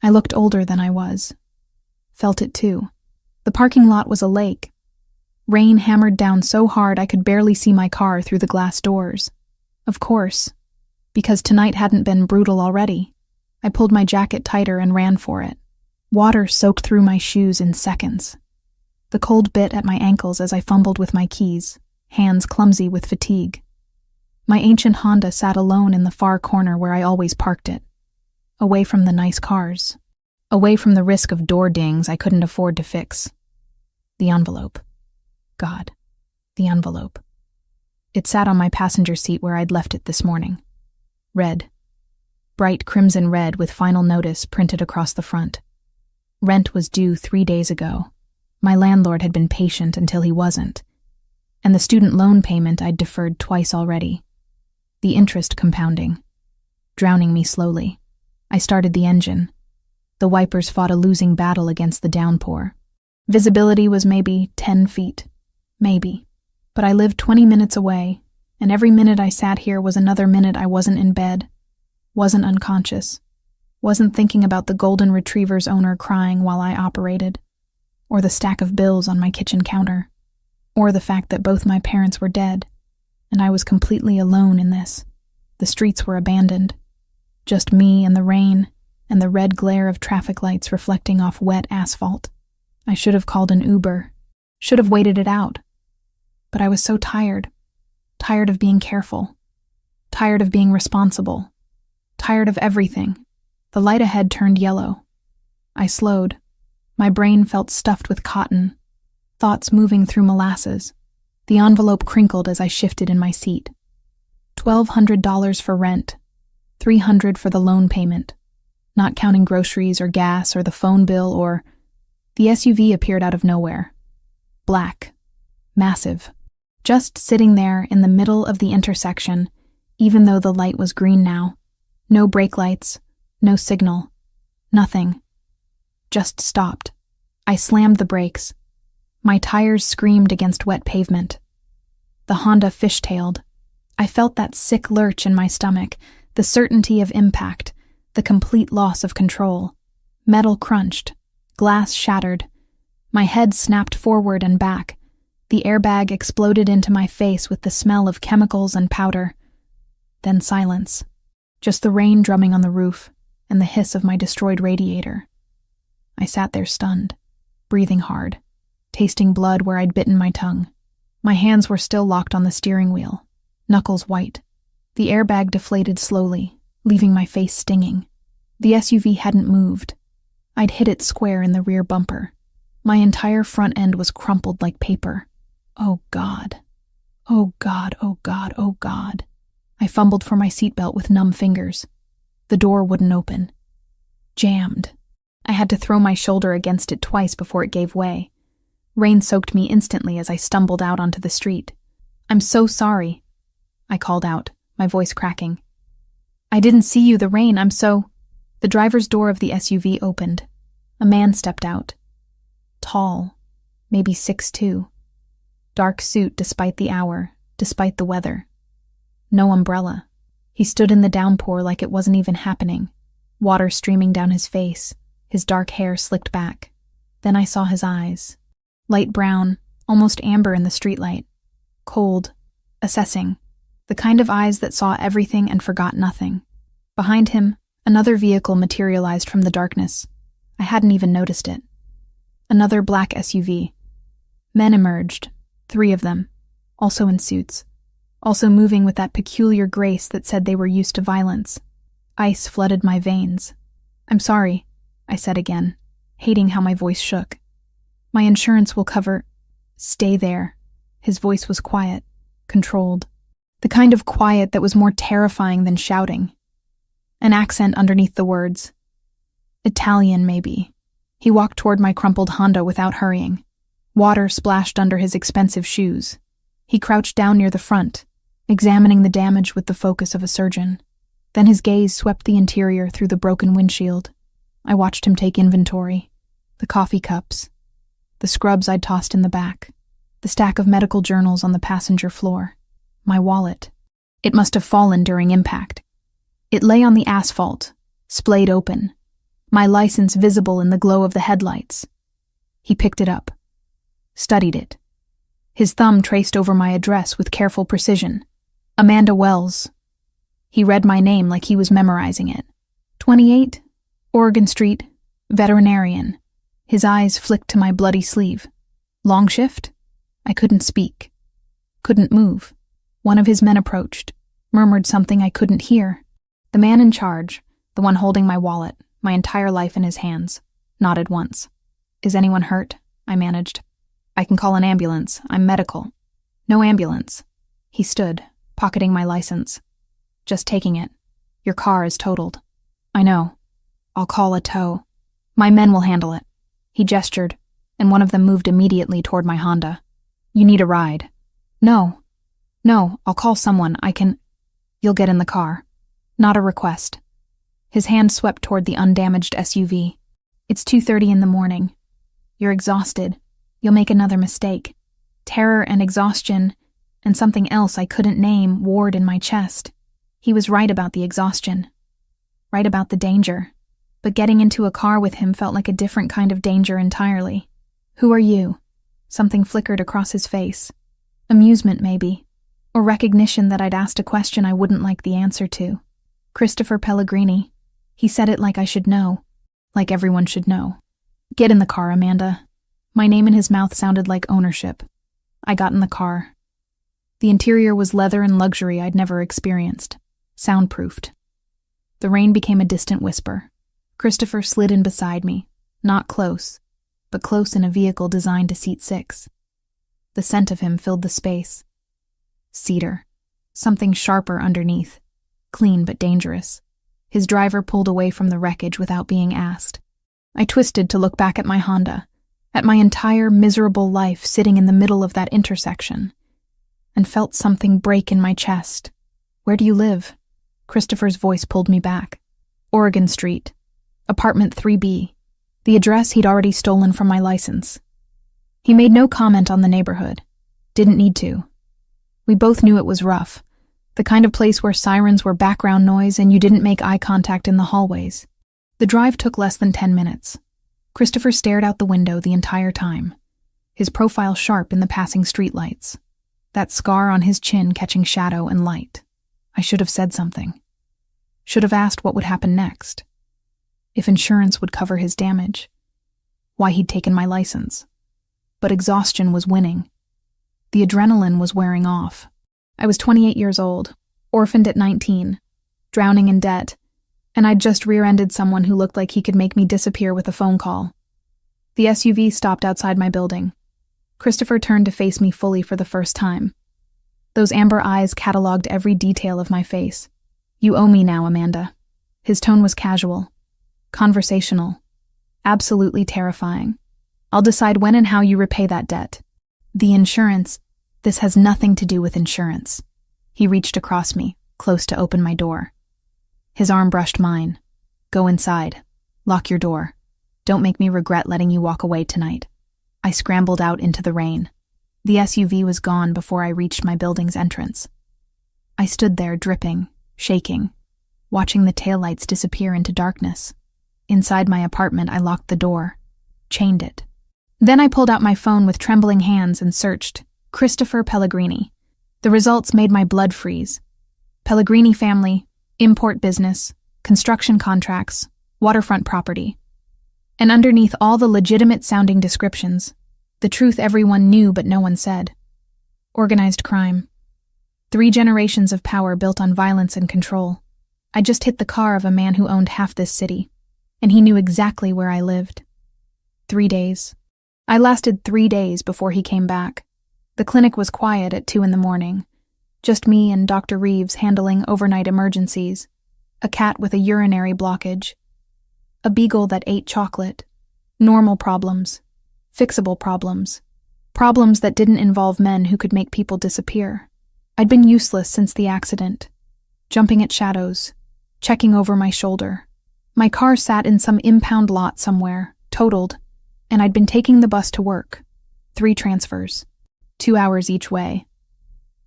I looked older than I was. Felt it too. The parking lot was a lake. Rain hammered down so hard I could barely see my car through the glass doors. Of course, because tonight hadn't been brutal already. I pulled my jacket tighter and ran for it. Water soaked through my shoes in seconds. The cold bit at my ankles as I fumbled with my keys, hands clumsy with fatigue. My ancient Honda sat alone in the far corner where I always parked it, away from the nice cars, away from the risk of door dings I couldn't afford to fix. The envelope. God, the envelope. It sat on my passenger seat where I'd left it this morning. Red. Bright crimson red with final notice printed across the front. Rent was due 3 days ago. My landlord had been patient until he wasn't. And the student loan payment I'd deferred twice already. The interest compounding, drowning me slowly. I started the engine. The wipers fought a losing battle against the downpour. Visibility was maybe 10 feet. Maybe. But I lived 20 minutes away, and every minute I sat here was another minute I wasn't in bed, wasn't unconscious, wasn't thinking about the golden retriever's owner crying while I operated, or the stack of bills on my kitchen counter, or the fact that both my parents were dead, and I was completely alone in this. The streets were abandoned. Just me and the rain, and the red glare of traffic lights reflecting off wet asphalt. I should have called an Uber, should have waited it out. But I was so tired. Tired of being careful. Tired of being responsible. Tired of everything. The light ahead turned yellow. I slowed. My brain felt stuffed with cotton. Thoughts moving through molasses. The envelope crinkled as I shifted in my seat. $1,200 for rent. $300 for the loan payment. Not counting groceries or gas or the phone bill or... The SUV appeared out of nowhere. Black. Massive. Just sitting there in the middle of the intersection, even though the light was green now. No brake lights, no signal, nothing. Just stopped. I slammed the brakes. My tires screamed against wet pavement. The Honda fishtailed. I felt that sick lurch in my stomach, the certainty of impact, the complete loss of control. Metal crunched, glass shattered. My head snapped forward and back. The airbag exploded into my face with the smell of chemicals and powder. Then silence. Just the rain drumming on the roof and the hiss of my destroyed radiator. I sat there stunned, breathing hard, tasting blood where I'd bitten my tongue. My hands were still locked on the steering wheel, knuckles white. The airbag deflated slowly, leaving my face stinging. The SUV hadn't moved. I'd hit it square in the rear bumper. My entire front end was crumpled like paper. Oh God. Oh God, oh God, oh God. I fumbled for my seatbelt with numb fingers. The door wouldn't open. Jammed. I had to throw my shoulder against it twice before it gave way. Rain soaked me instantly as I stumbled out onto the street. "I'm so sorry," I called out, my voice cracking. "I didn't see you, the rain, I'm so—" The driver's door of the SUV opened. A man stepped out. Tall, maybe 6'2". Dark suit despite the hour, despite the weather. No umbrella. He stood in the downpour like it wasn't even happening, water streaming down his face, his dark hair slicked back. Then I saw his eyes. Light brown, almost amber in the streetlight. Cold, assessing. The kind of eyes that saw everything and forgot nothing. Behind him, another vehicle materialized from the darkness. I hadn't even noticed it. Another black SUV. Men emerged, 3 of them, also in suits, also moving with that peculiar grace that said they were used to violence. Ice flooded my veins. "I'm sorry," I said again, hating how my voice shook. "My insurance will cover—" "Stay there." His voice was quiet, controlled. The kind of quiet that was more terrifying than shouting. An accent underneath the words. Italian, maybe. He walked toward my crumpled Honda without hurrying. Water splashed under his expensive shoes. He crouched down near the front, examining the damage with the focus of a surgeon. Then his gaze swept the interior through the broken windshield. I watched him take inventory. The coffee cups. The scrubs I'd tossed in the back. The stack of medical journals on the passenger floor. My wallet. It must have fallen during impact. It lay on the asphalt, splayed open. my license visible in the glow of the headlights. He picked it up, studied it. His thumb traced over my address with careful precision. Amanda Wells. He read my name like he was memorizing it. 28, Oregon Street, veterinarian. His eyes flicked to my bloody sleeve. Long shift? I couldn't speak. Couldn't move. One of his men approached, murmured something I couldn't hear. The man in charge, the one holding my wallet, my entire life in his hands, nodded once. Is anyone hurt? I managed. I can call an ambulance. I'm medical. No ambulance. He stood, pocketing my license. Just taking it. Your car is totaled. I know. I'll call a tow. My men will handle it. He gestured, and one of them moved immediately toward my Honda. You need a ride. No, I'll call someone. You'll get in the car. Not a request. His hand swept toward the undamaged SUV. It's 2:30 in the morning. You're exhausted. You'll make another mistake. Terror and exhaustion, and something else I couldn't name, warred in my chest. He was right about the exhaustion. Right about the danger. But getting into a car with him felt like a different kind of danger entirely. Who are you? Something flickered across his face. Amusement, maybe. Or recognition that I'd asked a question I wouldn't like the answer to. Christopher Pellegrini. He said it like I should know. Like everyone should know. Get in the car, Amanda. My name in his mouth sounded like ownership. I got in the car. The interior was leather and luxury I'd never experienced. Soundproofed. The rain became a distant whisper. Christopher slid in beside me. Not close, but close in a vehicle designed to seat 6. The scent of him filled the space. Cedar. Something sharper underneath. Clean but dangerous. His driver pulled away from the wreckage without being asked. I twisted to look back at my Honda, at my entire miserable life sitting in the middle of that intersection, and felt something break in my chest. Where do you live? Christopher's voice pulled me back. Oregon Street. Apartment 3B. The address he'd already stolen from my license. He made no comment on the neighborhood. Didn't need to. We both knew it was rough. The kind of place where sirens were background noise and you didn't make eye contact in the hallways. The drive took less than 10 minutes. Christopher stared out the window the entire time, his profile sharp in the passing streetlights, that scar on his chin catching shadow and light. I should have said something. Should have asked what would happen next. If insurance would cover his damage. Why he'd taken my license. But exhaustion was winning. The adrenaline was wearing off. I was 28 years old, orphaned at 19, drowning in debt, and I'd just rear-ended someone who looked like he could make me disappear with a phone call. The SUV stopped outside my building. Christopher turned to face me fully for the first time. Those amber eyes cataloged every detail of my face. You owe me now, Amanda. His tone was casual, conversational, absolutely terrifying. I'll decide when and how you repay that debt. The insurance, this has nothing to do with insurance. He reached across me, close to open my door. His arm brushed mine. Go inside. Lock your door. Don't make me regret letting you walk away tonight. I scrambled out into the rain. The SUV was gone before I reached my building's entrance. I stood there dripping, shaking, watching the taillights disappear into darkness. Inside my apartment, I locked the door, chained it. Then I pulled out my phone with trembling hands and searched Christopher Pellegrini. The results made my blood freeze. Pellegrini family, import business, construction contracts, waterfront property. And underneath all the legitimate-sounding descriptions, the truth everyone knew but no one said. Organized crime. 3 generations of power built on violence and control. I just hit the car of a man who owned half this city, and he knew exactly where I lived. 3 days. I lasted 3 days before he came back. The clinic was quiet at 2 in the morning. Just me and Dr. Reeves handling overnight emergencies. A cat with a urinary blockage. A beagle that ate chocolate. Normal problems. Fixable problems. Problems that didn't involve men who could make people disappear. I'd been useless since the accident. Jumping at shadows. Checking over my shoulder. My car sat in some impound lot somewhere, totaled, and I'd been taking the bus to work. 3 transfers. 2 hours each way.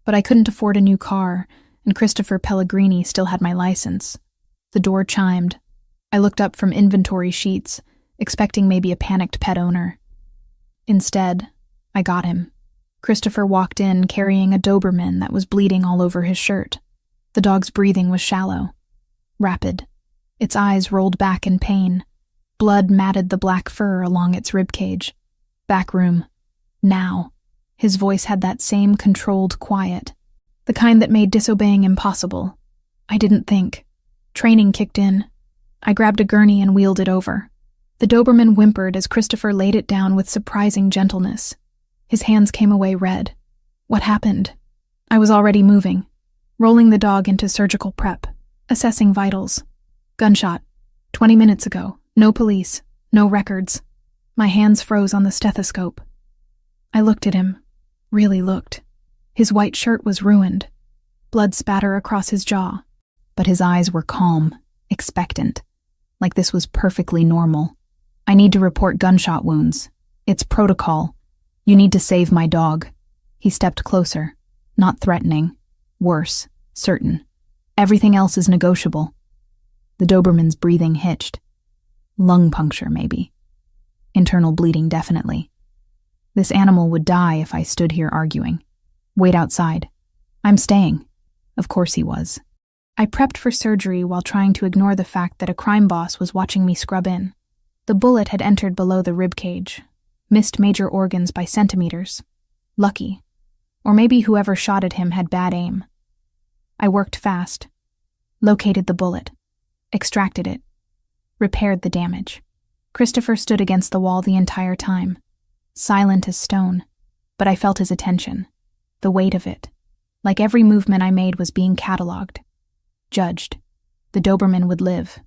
But I couldn't afford a new car, and Christopher Pellegrini still had my license. The door chimed. I looked up from inventory sheets, expecting maybe a panicked pet owner. Instead, I got him. Christopher walked in carrying a Doberman that was bleeding all over his shirt. The dog's breathing was shallow, rapid. Its eyes rolled back in pain. Blood matted the black fur along its ribcage. Back room. Now. His voice had that same controlled quiet, the kind that made disobeying impossible. I didn't think. Training kicked in. I grabbed a gurney and wheeled it over. The Doberman whimpered as Christopher laid it down with surprising gentleness. His hands came away red. What happened? I was already moving, rolling the dog into surgical prep, assessing vitals. Gunshot. 20 minutes ago. No police. No records. My hands froze on the stethoscope. I looked at him. Really looked. His white shirt was ruined. Blood spatter across his jaw. But his eyes were calm, expectant, like this was perfectly normal. I need to report gunshot wounds. It's protocol. You need to save my dog. He stepped closer. Not threatening. Worse. Certain. Everything else is negotiable. The Doberman's breathing hitched. Lung puncture, maybe. Internal bleeding, definitely. This animal would die if I stood here arguing. Wait outside. I'm staying. Of course he was. I prepped for surgery while trying to ignore the fact that a crime boss was watching me scrub in. The bullet had entered below the ribcage, missed major organs by centimeters. Lucky. Or maybe whoever shot at him had bad aim. I worked fast. Located the bullet. Extracted it. Repaired the damage. Christopher stood against the wall the entire time. Silent as stone. But I felt his attention. The weight of it. Like every movement I made was being catalogued. Judged. The Doberman would live.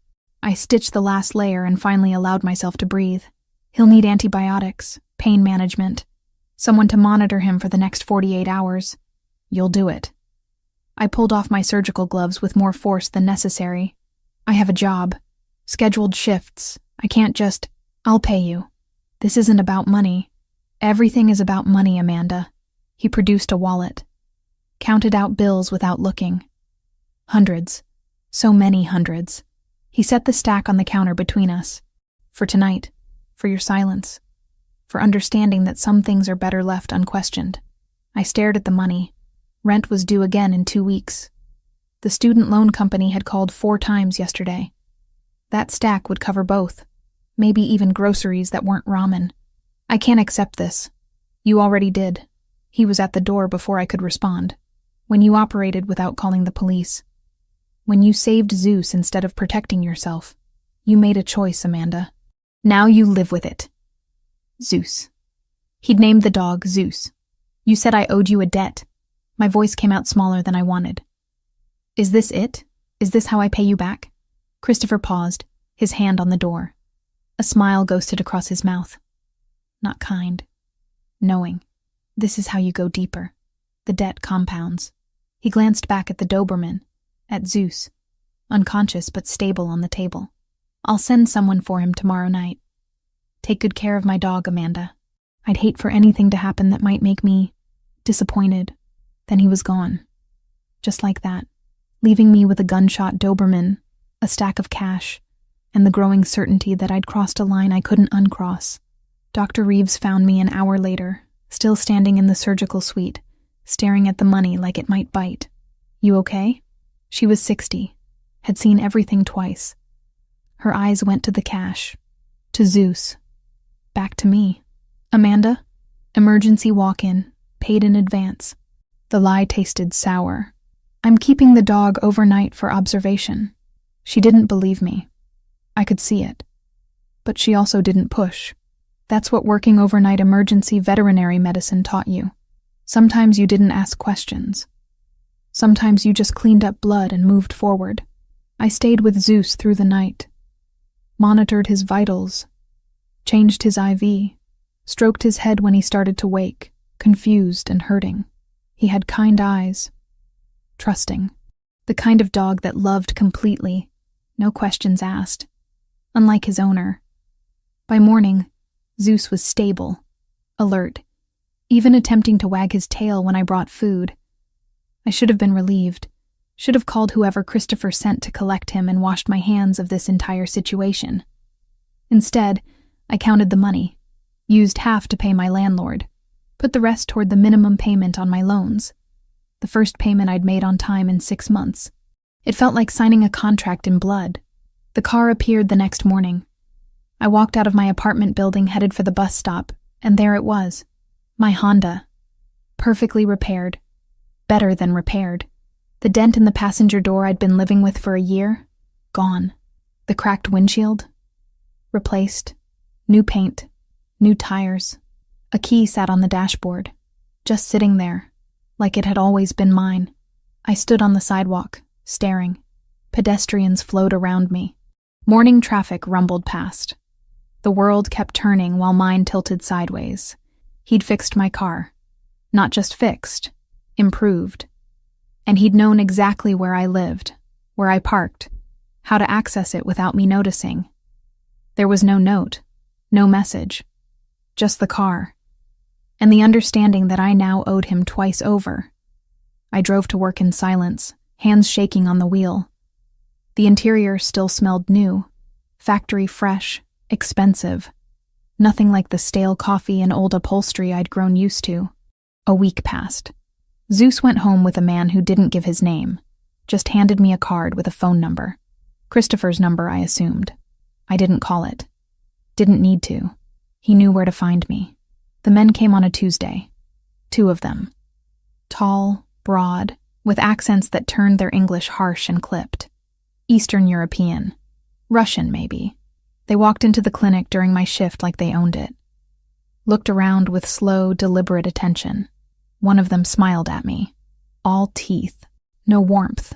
I stitched the last layer and finally allowed myself to breathe. He'll need antibiotics, pain management, someone to monitor him for the next 48 hours. You'll do it. I pulled off my surgical gloves with more force than necessary. I have a job. Scheduled shifts. I can't just, I'll pay you. This isn't about money. Everything is about money, Amanda. He produced a wallet. Counted out bills without looking. Hundreds. So many hundreds. He set the stack on the counter between us. For tonight. For your silence. For understanding that some things are better left unquestioned. I stared at the money. Rent was due again in 2 weeks. The student loan company had called 4 times yesterday. That stack would cover both. Maybe even groceries that weren't ramen. I can't accept this. You already did. He was at the door before I could respond. When you operated without calling the police. When you saved Zeus instead of protecting yourself. You made a choice, Amanda. Now you live with it. Zeus. He'd named the dog Zeus. You said I owed you a debt. My voice came out smaller than I wanted. Is this it? Is this how I pay you back? Christopher paused, his hand on the door. A smile ghosted across his mouth. Not kind. Knowing. This is how you go deeper. The debt compounds. He glanced back at the Doberman, at Zeus, unconscious but stable on the table. I'll send someone for him tomorrow night. Take good care of my dog, Amanda. I'd hate for anything to happen that might make me disappointed. Then he was gone. Just like that, leaving me with a gunshot Doberman, a stack of cash, and the growing certainty that I'd crossed a line I couldn't uncross. Dr. Reeves found me an hour later, still standing in the surgical suite, staring at the money like it might bite. You okay? She was 60, had seen everything twice. Her eyes went to the cash, to Zeus, back to me. Amanda? Emergency walk-in, paid in advance. The lie tasted sour. I'm keeping the dog overnight for observation. She didn't believe me. I could see it. But she also didn't push. That's what working overnight emergency veterinary medicine taught you. Sometimes you didn't ask questions. Sometimes you just cleaned up blood and moved forward. I stayed with Zeus through the night. Monitored his vitals. Changed his IV. Stroked his head when he started to wake, confused and hurting. He had kind eyes. Trusting. The kind of dog that loved completely. No questions asked. Unlike his owner. By morning, Zeus was stable, alert, even attempting to wag his tail when I brought food. I should have been relieved, Should have called whoever Christopher sent to collect him and washed my hands of this entire situation. Instead, I counted the money, used half to pay my landlord, put the rest toward the minimum payment on my loans. The first payment I'd made on time in 6 months. It felt like signing a contract in blood. The car appeared the next morning. I walked out of my apartment building headed for the bus stop, and there it was. My Honda. Perfectly repaired. Better than repaired. The dent in the passenger door I'd been living with for a year? Gone. The cracked windshield? Replaced. New paint. New tires. A key sat on the dashboard. Just sitting there, like it had always been mine. I stood on the sidewalk, staring. Pedestrians flowed around me. Morning traffic rumbled past. The world kept turning while mine tilted sideways. He'd fixed my car. Not just fixed, improved. And he'd known exactly where I lived, where I parked, how to access it without me noticing. There was no note, no message, just the car, and the understanding that I now owed him twice over. I drove to work in silence, hands shaking on the wheel. The interior still smelled new, factory fresh, expensive. Nothing like the stale coffee and old upholstery I'd grown used to. A week passed. Zeus went home with a man who didn't give his name, just handed me a card with a phone number. Christopher's number, I assumed. I didn't call it. Didn't need to. He knew where to find me. The men came on a Tuesday. 2 of them. Tall, broad, with accents that turned their English harsh and clipped. Eastern European. Russian, maybe. They walked into the clinic during my shift like they owned it. Looked around with slow, deliberate attention. One of them smiled at me. All teeth. No warmth.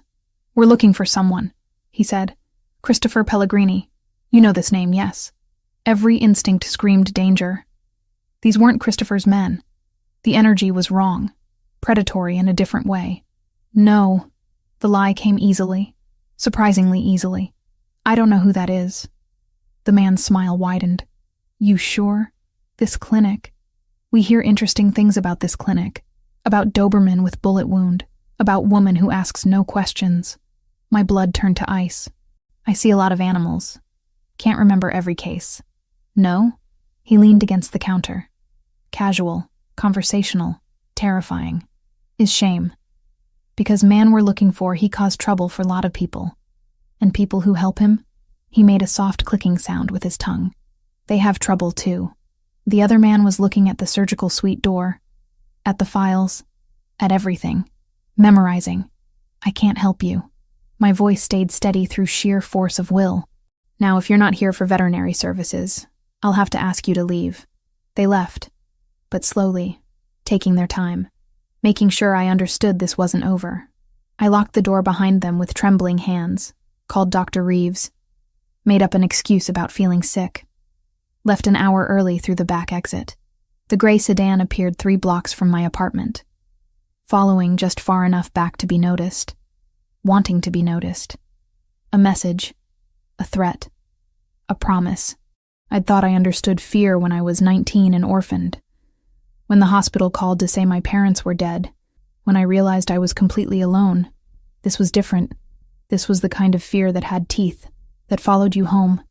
"We're looking for someone," he said. "Christopher Pellegrini. You know this name, yes." Every instinct screamed danger. These weren't Christopher's men. The energy was wrong. Predatory in a different way. "No." The lie came easily. Surprisingly easily. "I don't know who that is." The man's smile widened. "You sure? This clinic. We hear interesting things about this clinic. About Doberman with bullet wound. About woman who asks no questions." My blood turned to ice. "I see a lot of animals. Can't remember every case." "No?" He leaned against the counter. Casual, conversational, terrifying. "Is shame. Because man we're looking for, he caused trouble for a lot of people. And people who help him?" He made a soft clicking sound with his tongue. "They have trouble too." The other man was looking at the surgical suite door, at the files, at everything. Memorizing. "I can't help you." My voice stayed steady through sheer force of will. "Now, if you're not here for veterinary services, I'll have to ask you to leave." They left, but slowly, taking their time, making sure I understood this wasn't over. I locked the door behind them with trembling hands, called Dr. Reeves, made up an excuse about feeling sick, left an hour early through the back exit. The gray sedan appeared 3 blocks from my apartment, following just far enough back to be noticed, wanting to be noticed. A message, a threat, a promise. I'd thought I understood fear when I was 19 and orphaned, when the hospital called to say my parents were dead, when I realized I was completely alone. This was different. This was the kind of fear that had teeth, that followed you home,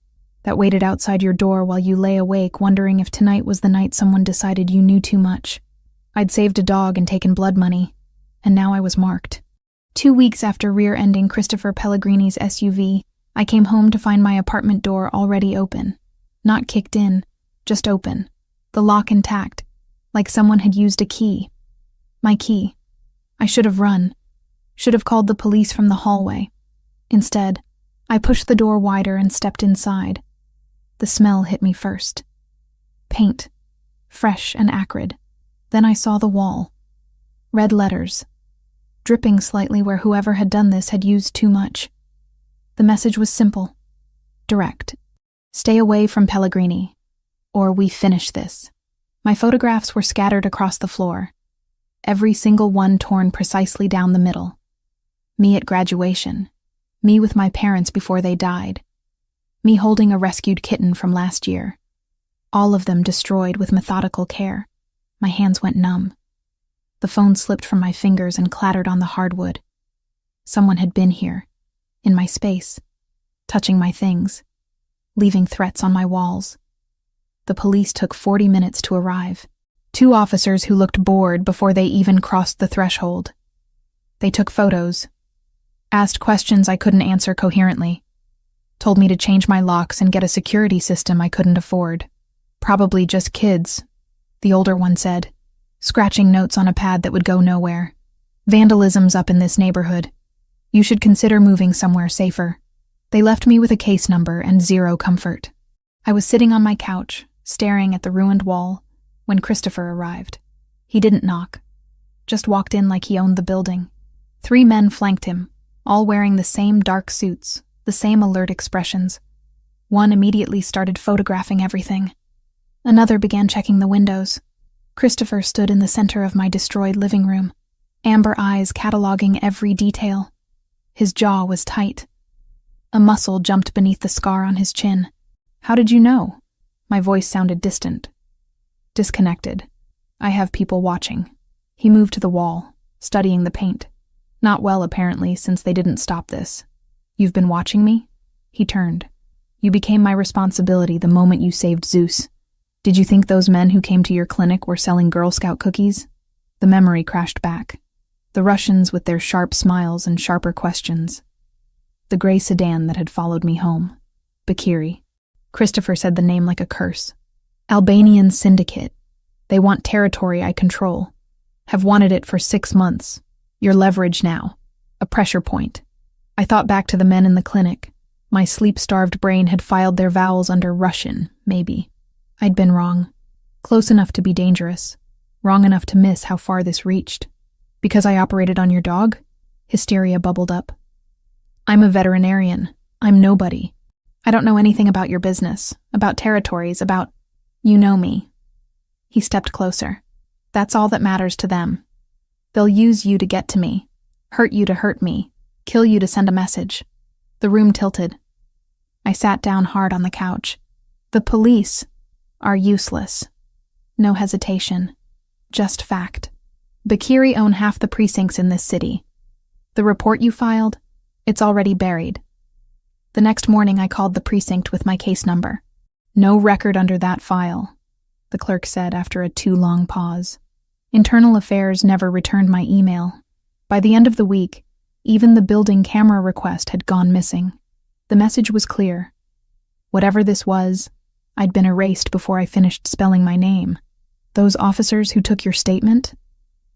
that waited outside your door while you lay awake wondering if tonight was the night someone decided you knew too much. I'd saved a dog and taken blood money, and now I was marked. 2 weeks after rear-ending Christopher Pellegrini's SUV, I came home to find my apartment door already open. Not kicked in, just open. The lock intact, like someone had used a key. My key. I should have run. Should have called the police from the hallway. Instead, I pushed the door wider and stepped inside. The smell hit me first. Paint. Fresh and acrid. Then I saw the wall. Red letters. Dripping slightly where whoever had done this had used too much. The message was simple. Direct. Stay away from Pellegrini, or we finish this. My photographs were scattered across the floor, every single one torn precisely down the middle. Me at graduation. Me with my parents before they died. Me holding a rescued kitten from last year. All of them destroyed with methodical care. My hands went numb. The phone slipped from my fingers and clattered on the hardwood. Someone had been here, in my space, touching my things, leaving threats on my walls. The police took 40 minutes to arrive. 2 officers who looked bored before they even crossed the threshold. They took photos, asked questions I couldn't answer coherently, told me to change my locks and get a security system I couldn't afford. Probably just kids, the older one said, scratching notes on a pad that would go nowhere. Vandalism's up in this neighborhood. You should consider moving somewhere safer. They left me with a case number and zero comfort. I was sitting on my couch, staring at the ruined wall, when Christopher arrived. He didn't knock, just walked in like he owned the building. 3 men flanked him, all wearing the same dark suits, the same alert expressions. One immediately started photographing everything. Another began checking the windows. Christopher stood in the center of my destroyed living room, amber eyes cataloging every detail. His jaw was tight. A muscle jumped beneath the scar on his chin. "How did you know?" My voice sounded distant. Disconnected. "I have people watching." He moved to the wall, studying the paint. Not well, apparently, since they didn't stop this. "You've been watching me?" He turned. "You became my responsibility the moment you saved Zeus. Did you think those men who came to your clinic were selling Girl Scout cookies?" The memory crashed back. The Russians with their sharp smiles and sharper questions. The gray sedan that had followed me home. Bakiri. Christopher said the name like a curse. "Albanian syndicate. They want territory I control. Have wanted it for 6 months. Your leverage now. A pressure point." I thought back to the men in the clinic. My sleep-starved brain had filed their vowels under Russian, maybe. I'd been wrong. Close enough to be dangerous. Wrong enough to miss how far this reached. "Because I operated on your dog?" Hysteria bubbled up. "I'm a veterinarian. I'm nobody. I don't know anything about your business, about territories, about... You know me." He stepped closer. "That's all that matters to them. They'll use you to get to me, hurt you to hurt me, kill you to send a message." The room tilted. I sat down hard on the couch. "The police are useless." No hesitation. Just fact. Bakiri own half the precincts in this city. The report you filed, it's already buried. The next morning I called the precinct with my case number. "No record under that file," the clerk said after a too long pause. Internal Affairs never returned my email. By the end of the week, even the building camera request had gone missing. The message was clear. Whatever this was, I'd been erased before I finished spelling my name. "Those officers who took your statement?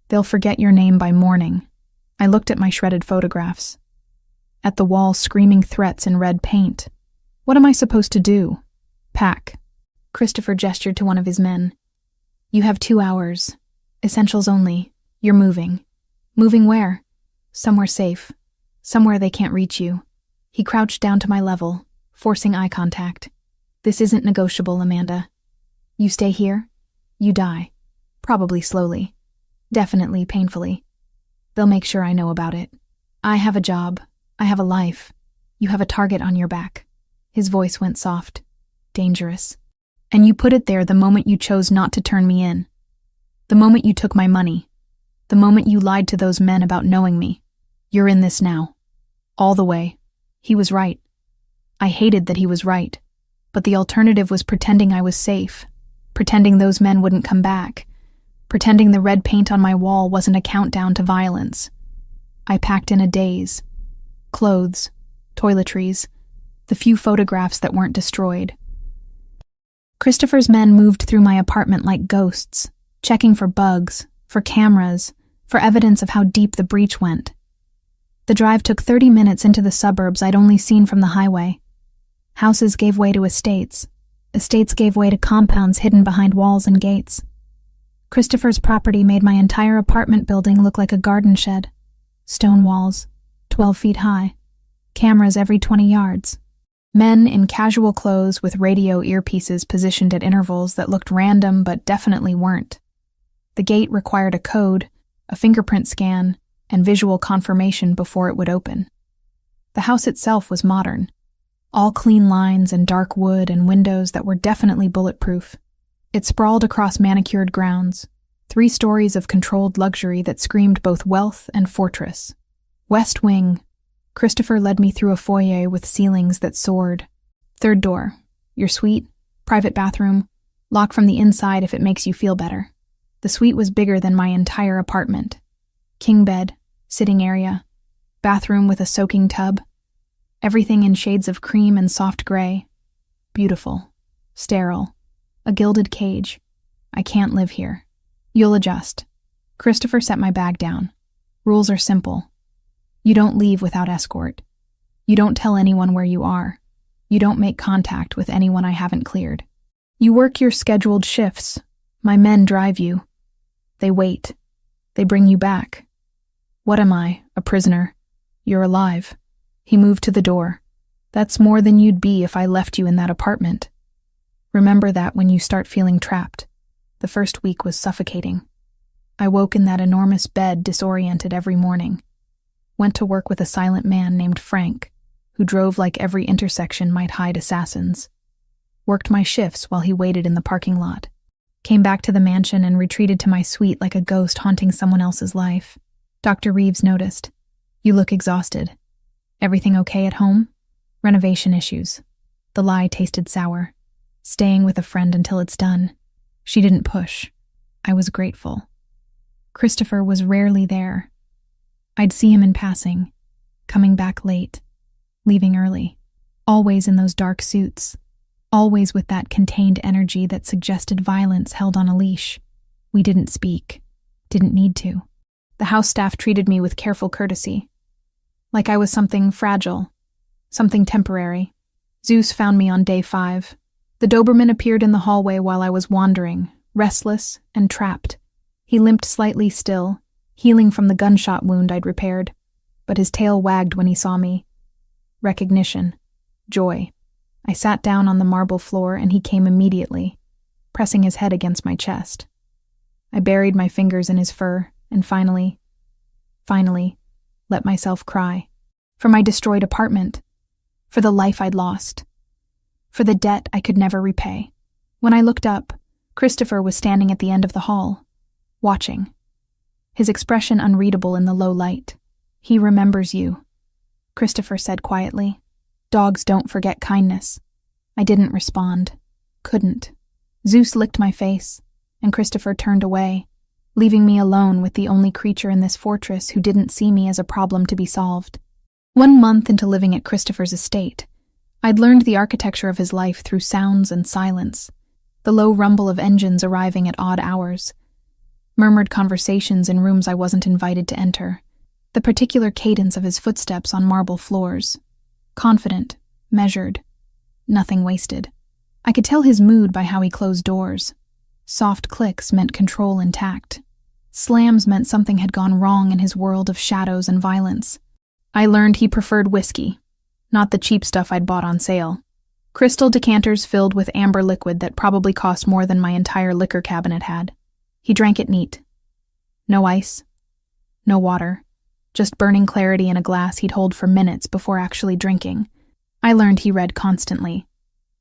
They'll forget your name by morning." I looked at my shredded photographs. At the wall screaming threats in red paint. What am I supposed to do? "Pack." Christopher gestured to one of his men. "You have 2 hours. Essentials only. You're moving." "Moving where?" "Somewhere safe. Somewhere they can't reach you." He crouched down to my level, forcing eye contact. "This isn't negotiable, Amanda. You stay here, you die. Probably slowly. Definitely painfully. They'll make sure I know about it. I have a job. I have a life. You have a target on your back." His voice went soft. "Dangerous. And you put it there the moment you chose not to turn me in. The moment you took my money. The moment you lied to those men about knowing me. You're in this now. All the way." He was right. I hated that he was right. But the alternative was pretending I was safe. Pretending those men wouldn't come back. Pretending the red paint on my wall wasn't a countdown to violence. I packed in a daze. Clothes, toiletries, the few photographs that weren't destroyed. Christopher's men moved through my apartment like ghosts, checking for bugs, for cameras, for evidence of how deep the breach went. The drive took 30 minutes into the suburbs I'd only seen from the highway. Houses gave way to estates. Estates gave way to compounds hidden behind walls and gates. Christopher's property made my entire apartment building look like a garden shed. Stone walls, 12 feet high. Cameras every 20 yards. Men in casual clothes with radio earpieces positioned at intervals that looked random but definitely weren't. The gate required a code, a fingerprint scan, and visual confirmation before it would open. The house itself was modern. All clean lines and dark wood and windows that were definitely bulletproof. It sprawled across manicured grounds, 3 stories of controlled luxury that screamed both wealth and fortress. West wing. Christopher led me through a foyer with ceilings that soared. Third door. Your suite, private bathroom, lock from the inside if it makes you feel better. The suite was bigger than my entire apartment. King bed, sitting area, bathroom with a soaking tub, everything in shades of cream and soft gray. Beautiful. Sterile. A gilded cage. I can't live here. You'll adjust. Christopher set my bag down. Rules are simple. You don't leave without escort. You don't tell anyone where you are. You don't make contact with anyone I haven't cleared. You work your scheduled shifts. My men drive you. They wait. They bring you back. What am I? A prisoner? You're alive. He moved to the door. That's more than you'd be if I left you in that apartment. Remember that when you start feeling trapped. The first week was suffocating. I woke in that enormous bed disoriented every morning. Went to work with a silent man named Frank, who drove like every intersection might hide assassins. Worked my shifts while he waited in the parking lot. Came back to the mansion and retreated to my suite like a ghost haunting someone else's life. Dr. Reeves noticed. You look exhausted. Everything okay at home? Renovation issues. The lie tasted sour. Staying with a friend until it's done. She didn't push. I was grateful. Christopher was rarely there. I'd see him in passing, coming back late, leaving early, always in those dark suits, always with that contained energy that suggested violence held on a leash. We didn't speak, didn't need to. The house staff treated me with careful courtesy, like I was something fragile, something temporary. Zeus found me on day 5. The Doberman appeared in the hallway while I was wandering, restless and trapped. He limped slightly still, healing from the gunshot wound I'd repaired, but his tail wagged when he saw me. Recognition. Joy. I sat down on the marble floor and he came immediately, pressing his head against my chest. I buried my fingers in his fur and finally, let myself cry. For my destroyed apartment. For the life I'd lost. For the debt I could never repay. When I looked up, Christopher was standing at the end of the hall, watching. His expression unreadable in the low light. He remembers you, Christopher said quietly. Dogs don't forget kindness. I didn't respond. Couldn't. Zeus licked my face, and Christopher turned away, leaving me alone with the only creature in this fortress who didn't see me as a problem to be solved. 1 month into living at Christopher's estate, I'd learned the architecture of his life through sounds and silence, the low rumble of engines arriving at odd hours, murmured conversations in rooms I wasn't invited to enter, the particular cadence of his footsteps on marble floors. Confident, measured, nothing wasted. I could tell his mood by how he closed doors. Soft clicks meant control intact. Slams meant something had gone wrong in his world of shadows and violence. I learned he preferred whiskey, not the cheap stuff I'd bought on sale. Crystal decanters filled with amber liquid that probably cost more than my entire liquor cabinet had. He drank it neat. No ice, no water, just burning clarity in a glass he'd hold for minutes before actually drinking. I learned he read constantly.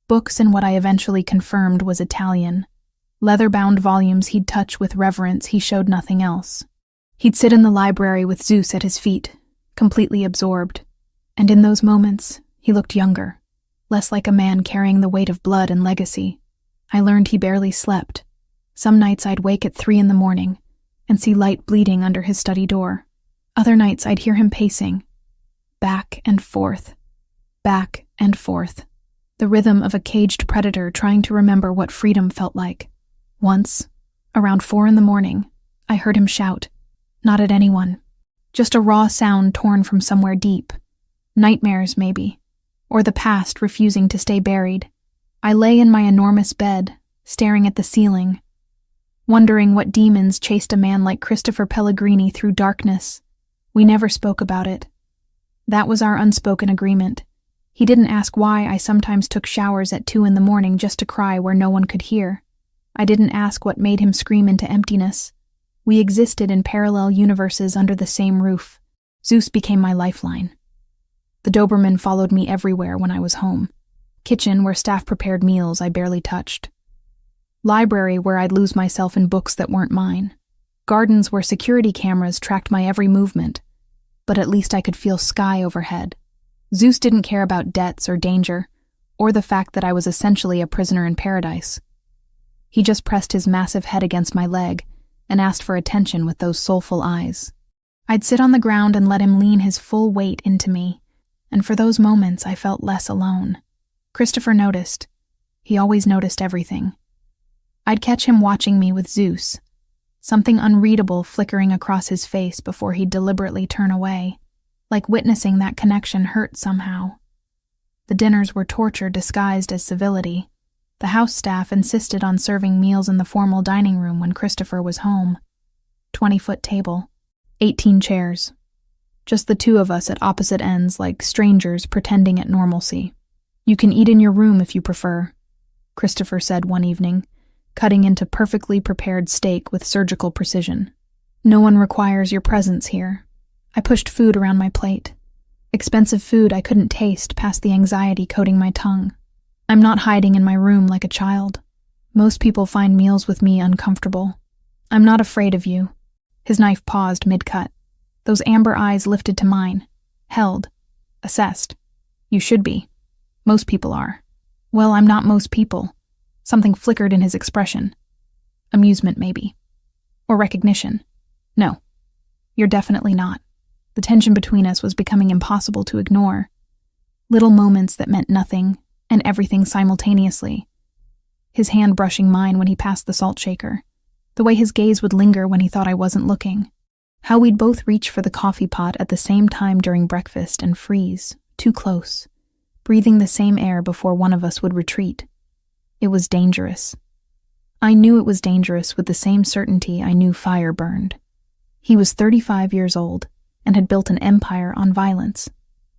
Books in what I eventually confirmed was Italian. Leather-bound volumes he'd touch with reverence, he showed nothing else. He'd sit in the library with Zeus at his feet, completely absorbed. And in those moments, he looked younger, less like a man carrying the weight of blood and legacy. I learned he barely slept. Some nights I'd wake at 3 a.m. and see light bleeding under his study door. Other nights I'd hear him pacing, back and forth, the rhythm of a caged predator trying to remember what freedom felt like. Once, around 4 a.m, I heard him shout, not at anyone, just a raw sound torn from somewhere deep. Nightmares, maybe, or the past refusing to stay buried. I lay in my enormous bed, staring at the ceiling, wondering what demons chased a man like Christopher Pellegrini through darkness. We never spoke about it. That was our unspoken agreement. He didn't ask why I sometimes took showers at 2 a.m. just to cry where no one could hear. I didn't ask what made him scream into emptiness. We existed in parallel universes under the same roof. Zeus became my lifeline. The Doberman followed me everywhere when I was home. Kitchen, where staff prepared meals I barely touched. Library, where I'd lose myself in books that weren't mine. Gardens, where security cameras tracked my every movement. but at least I could feel sky overhead. Zeus didn't care about debts or danger, or the fact that I was essentially a prisoner in paradise. He just pressed his massive head against my leg and asked for attention with those soulful eyes. I'd sit on the ground and let him lean his full weight into me, and for those moments I felt less alone. Christopher noticed. He always noticed everything. I'd catch him watching me with Zeus, something unreadable flickering across his face before he'd deliberately turn away, like witnessing that connection hurt somehow. The dinners were torture disguised as civility. The house staff insisted on serving meals in the formal dining room when Christopher was home. 20-foot table, 18 chairs. Just the two of us at opposite ends like strangers pretending at normalcy. "You can eat in your room if you prefer," Christopher said one evening, cutting into perfectly prepared steak with surgical precision. "No one requires your presence here." I pushed food around my plate. Expensive food I couldn't taste past the anxiety coating my tongue. I'm not hiding in my room like a child. Most people find meals with me uncomfortable. I'm not afraid of you. His knife paused mid-cut. Those amber eyes lifted to mine, held, assessed. "You should be. Most people are." "Well, I'm not most people." Something flickered in his expression. Amusement, maybe. Or recognition. "No, you're definitely not." The tension between us was becoming impossible to ignore. Little moments that meant nothing and everything simultaneously. His hand brushing mine when he passed the salt shaker. The way his gaze would linger when he thought I wasn't looking. How we'd both reach for the coffee pot at the same time during breakfast and freeze, too close, breathing the same air before one of us would retreat. It was dangerous. I knew it was dangerous with the same certainty I knew fire burned. He was 35 years old and had built an empire on violence.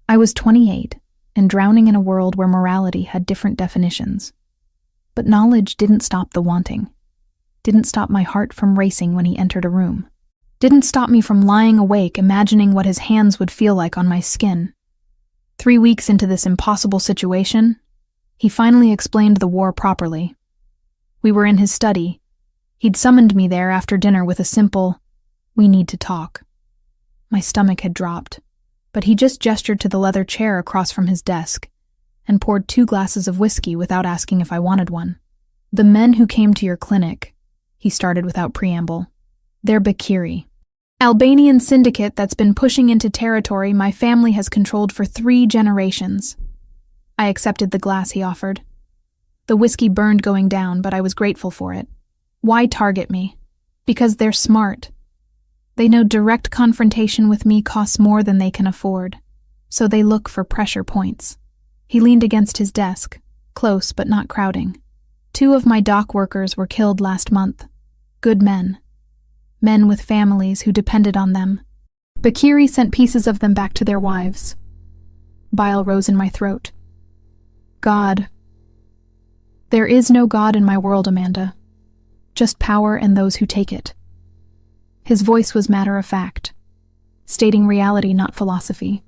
I was 28 and drowning in a world where morality had different definitions. But knowledge didn't stop the wanting. Didn't stop my heart from racing when he entered a room. Didn't stop me from lying awake imagining what his hands would feel like on my skin. 3 weeks into this impossible situation, he finally explained the war properly. We were in his study. He'd summoned me there after dinner with a simple, "We need to talk." My stomach had dropped, but he just gestured to the leather chair across from his desk and poured 2 glasses of whiskey without asking if I wanted one. "The men who came to your clinic," he started without preamble, "they're Bakiri. Albanian syndicate that's been pushing into territory my family has controlled for 3 generations. I accepted the glass he offered. The whiskey burned going down, but I was grateful for it. Why target me? Because they're smart. They know direct confrontation with me costs more than they can afford, so they look for pressure points. He leaned against his desk, close but not crowding. 2 of my dock workers were killed last month. Good men. Men with families who depended on them. Bakiri sent pieces of them back to their wives. Bile rose in my throat. God. There is no God in my world, Amanda. Just power and those who take it. His voice was matter-of-fact, stating reality, not philosophy.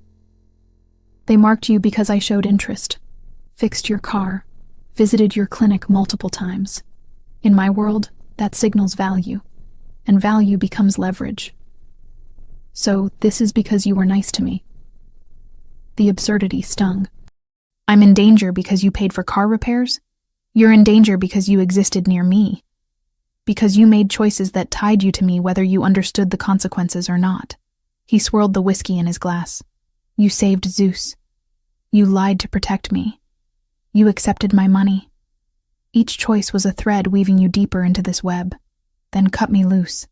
They marked you because I showed interest, fixed your car, visited your clinic multiple times. In my world, that signals value, and value becomes leverage. So this is because you were nice to me. The absurdity stung. I'm in danger because you paid for car repairs? You're in danger because you existed near me. Because you made choices that tied you to me whether you understood the consequences or not. He swirled the whiskey in his glass. You saved Zeus. You lied to protect me. You accepted my money. Each choice was a thread weaving you deeper into this web. Then cut me loose.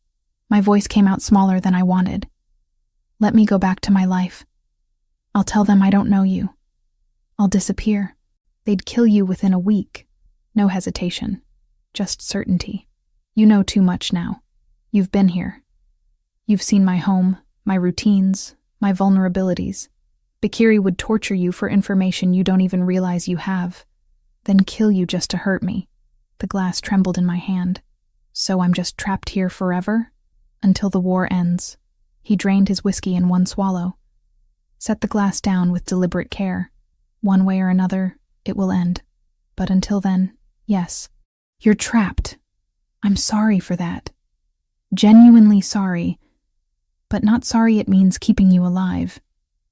My voice came out smaller than I wanted. Let me go back to my life. I'll tell them I don't know you. I'll disappear. They'd kill you within a week. No hesitation. Just certainty. You know too much now. You've been here. You've seen my home, my routines, my vulnerabilities. Bakiri would torture you for information you don't even realize you have, then kill you just to hurt me. The glass trembled in my hand. So I'm just trapped here forever? Until the war ends. He drained his whiskey in one swallow. Set the glass down with deliberate care. One way or another, it will end. But until then, yes. You're trapped. I'm sorry for that. Genuinely sorry. but not sorry it means keeping you alive.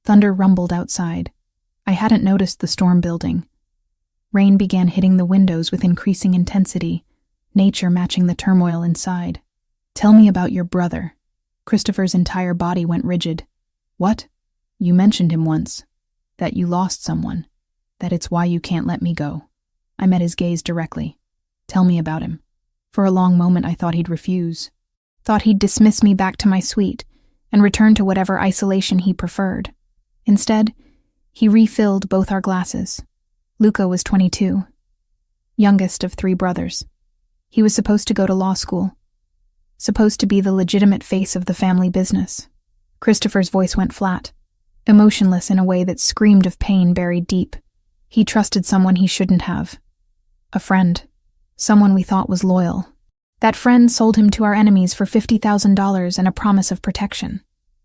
Thunder rumbled outside. I hadn't noticed the storm building. Rain began hitting the windows with increasing intensity, nature matching the turmoil inside. "Tell me about your brother." Christopher's entire body went rigid. "What? You mentioned him once. That you lost someone. That it's why you can't let me go." I met his gaze directly. "Tell me about him." For a long moment I thought he'd refuse. Thought he'd dismiss me back to my suite and return to whatever isolation he preferred. Instead, he refilled both our glasses. Luca was 22, youngest of 3 brothers. He was supposed to go to law school, supposed to be the legitimate face of the family business. Christopher's voice went flat, emotionless in a way that screamed of pain buried deep. He trusted someone he shouldn't have. A friend, someone we thought was loyal. That friend sold him to our enemies for $50,000 and a promise of protection.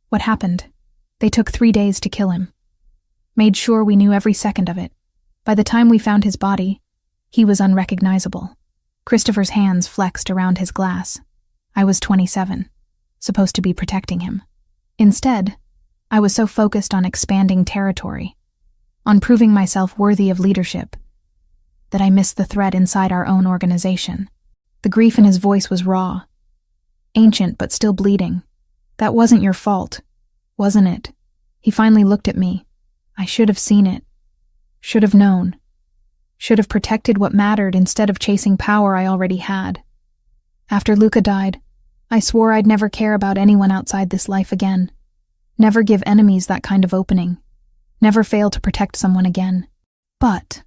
What happened? They took 3 days to kill him. Made sure we knew every second of it. By the time we found his body, he was unrecognizable. Christopher's hands flexed around his glass. I was 27, supposed to be protecting him. Instead, I was so focused on expanding territory, on proving myself worthy of leadership, that I missed the threat inside our own organization. The grief in his voice was raw, ancient but still bleeding. "That wasn't your fault, wasn't it?" He finally looked at me. I should have seen it. Should have known. Should have protected what mattered instead of chasing power I already had. After Luca died, I swore I'd never care about anyone outside this life again. Never give enemies that kind of opening. Never fail to protect someone again. But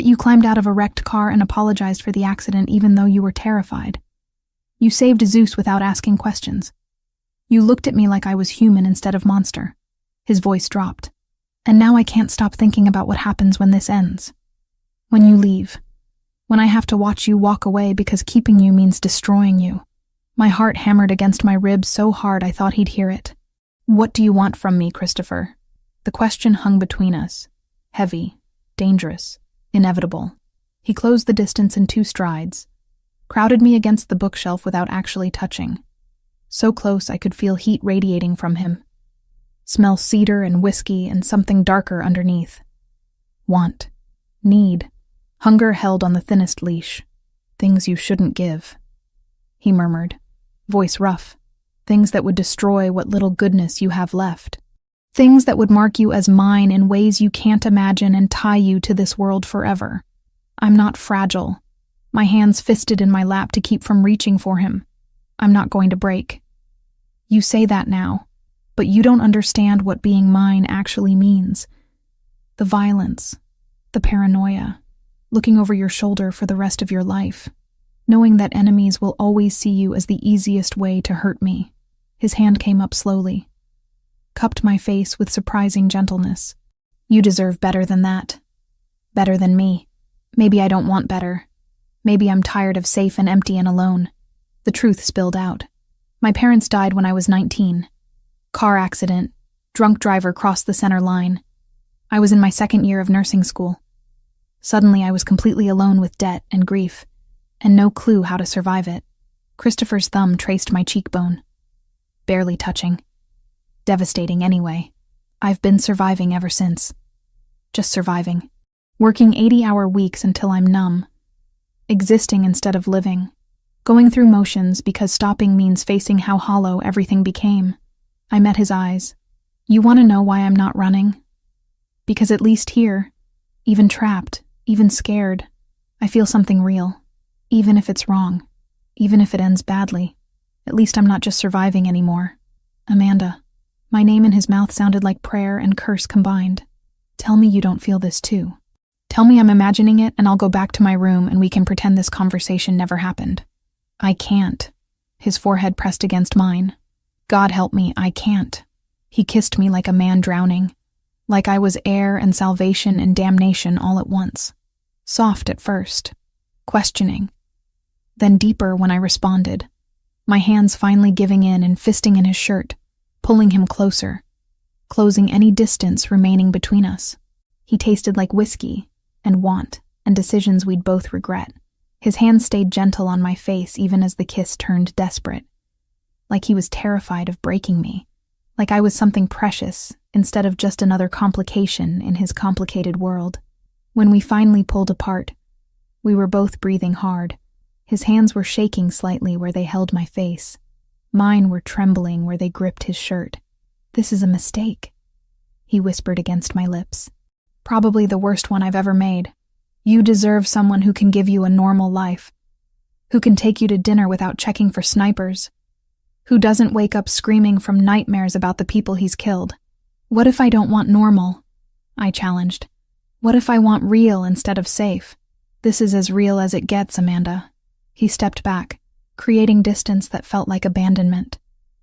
you climbed out of a wrecked car and apologized for the accident even though you were terrified. You saved Zeus without asking questions. You looked at me like I was human instead of monster. His voice dropped. And now I can't stop thinking about what happens when this ends. When you leave. When I have to watch you walk away because keeping you means destroying you. My heart hammered against my ribs so hard I thought he'd hear it. "What do you want from me, Christopher?" The question hung between us. Heavy, dangerous, inevitable. He closed the distance in 2 strides, crowded me against the bookshelf without actually touching. So close I could feel heat radiating from him. Smell cedar and whiskey and something darker underneath. Want. Need. Hunger held on the thinnest leash. "Things you shouldn't give," he murmured, voice rough. "Things that would destroy what little goodness you have left. Things that would mark you as mine in ways you can't imagine and tie you to this world forever." I'm not fragile. My hands fisted in my lap to keep from reaching for him. I'm not going to break. You say that now, but you don't understand what being mine actually means. The violence, the paranoia, looking over your shoulder for the rest of your life, knowing that enemies will always see you as the easiest way to hurt me. His hand came up slowly, cupped my face with surprising gentleness. "You deserve better than that. Better than me. Maybe I don't want better. Maybe I'm tired of safe and empty and alone." The truth spilled out. My parents died when I was 19. Car accident. Drunk driver crossed the center line. I was in my 2nd year of nursing school. Suddenly I was completely alone with debt and grief, and no clue how to survive it. Christopher's thumb traced my cheekbone. Barely touching. Devastating anyway. I've been surviving ever since. Just surviving. Working 80-hour weeks until I'm numb. Existing instead of living. Going through motions because stopping means facing how hollow everything became. I met his eyes. "You want to know why I'm not running? Because at least here, even trapped, even scared, I feel something real. Even if it's wrong. Even if it ends badly. At least I'm not just surviving anymore. Amanda." My name in his mouth sounded like prayer and curse combined. "Tell me you don't feel this too. Tell me I'm imagining it and I'll go back to my room and we can pretend this conversation never happened." "I can't." His forehead pressed against mine. "God help me, I can't." He kissed me like a man drowning, like I was air and salvation and damnation all at once. Soft at first, questioning, then deeper when I responded, my hands finally giving in and fisting in his shirt, pulling him closer, closing any distance remaining between us. He tasted like whiskey and want and decisions we'd both regret. His hand stayed gentle on my face even as the kiss turned desperate, like he was terrified of breaking me. like I was something precious instead of just another complication in his complicated world. When we finally pulled apart, we were both breathing hard. His hands were shaking slightly where they held my face. Mine were trembling where they gripped his shirt. "This is a mistake," he whispered against my lips. "Probably the worst one I've ever made. You deserve someone who can give you a normal life, who can take you to dinner without checking for snipers, who doesn't wake up screaming from nightmares about the people he's killed." "What if I don't want normal?" I challenged. "What if I want real instead of safe?" "This is as real as it gets, Amanda." He stepped back, creating distance that felt like abandonment.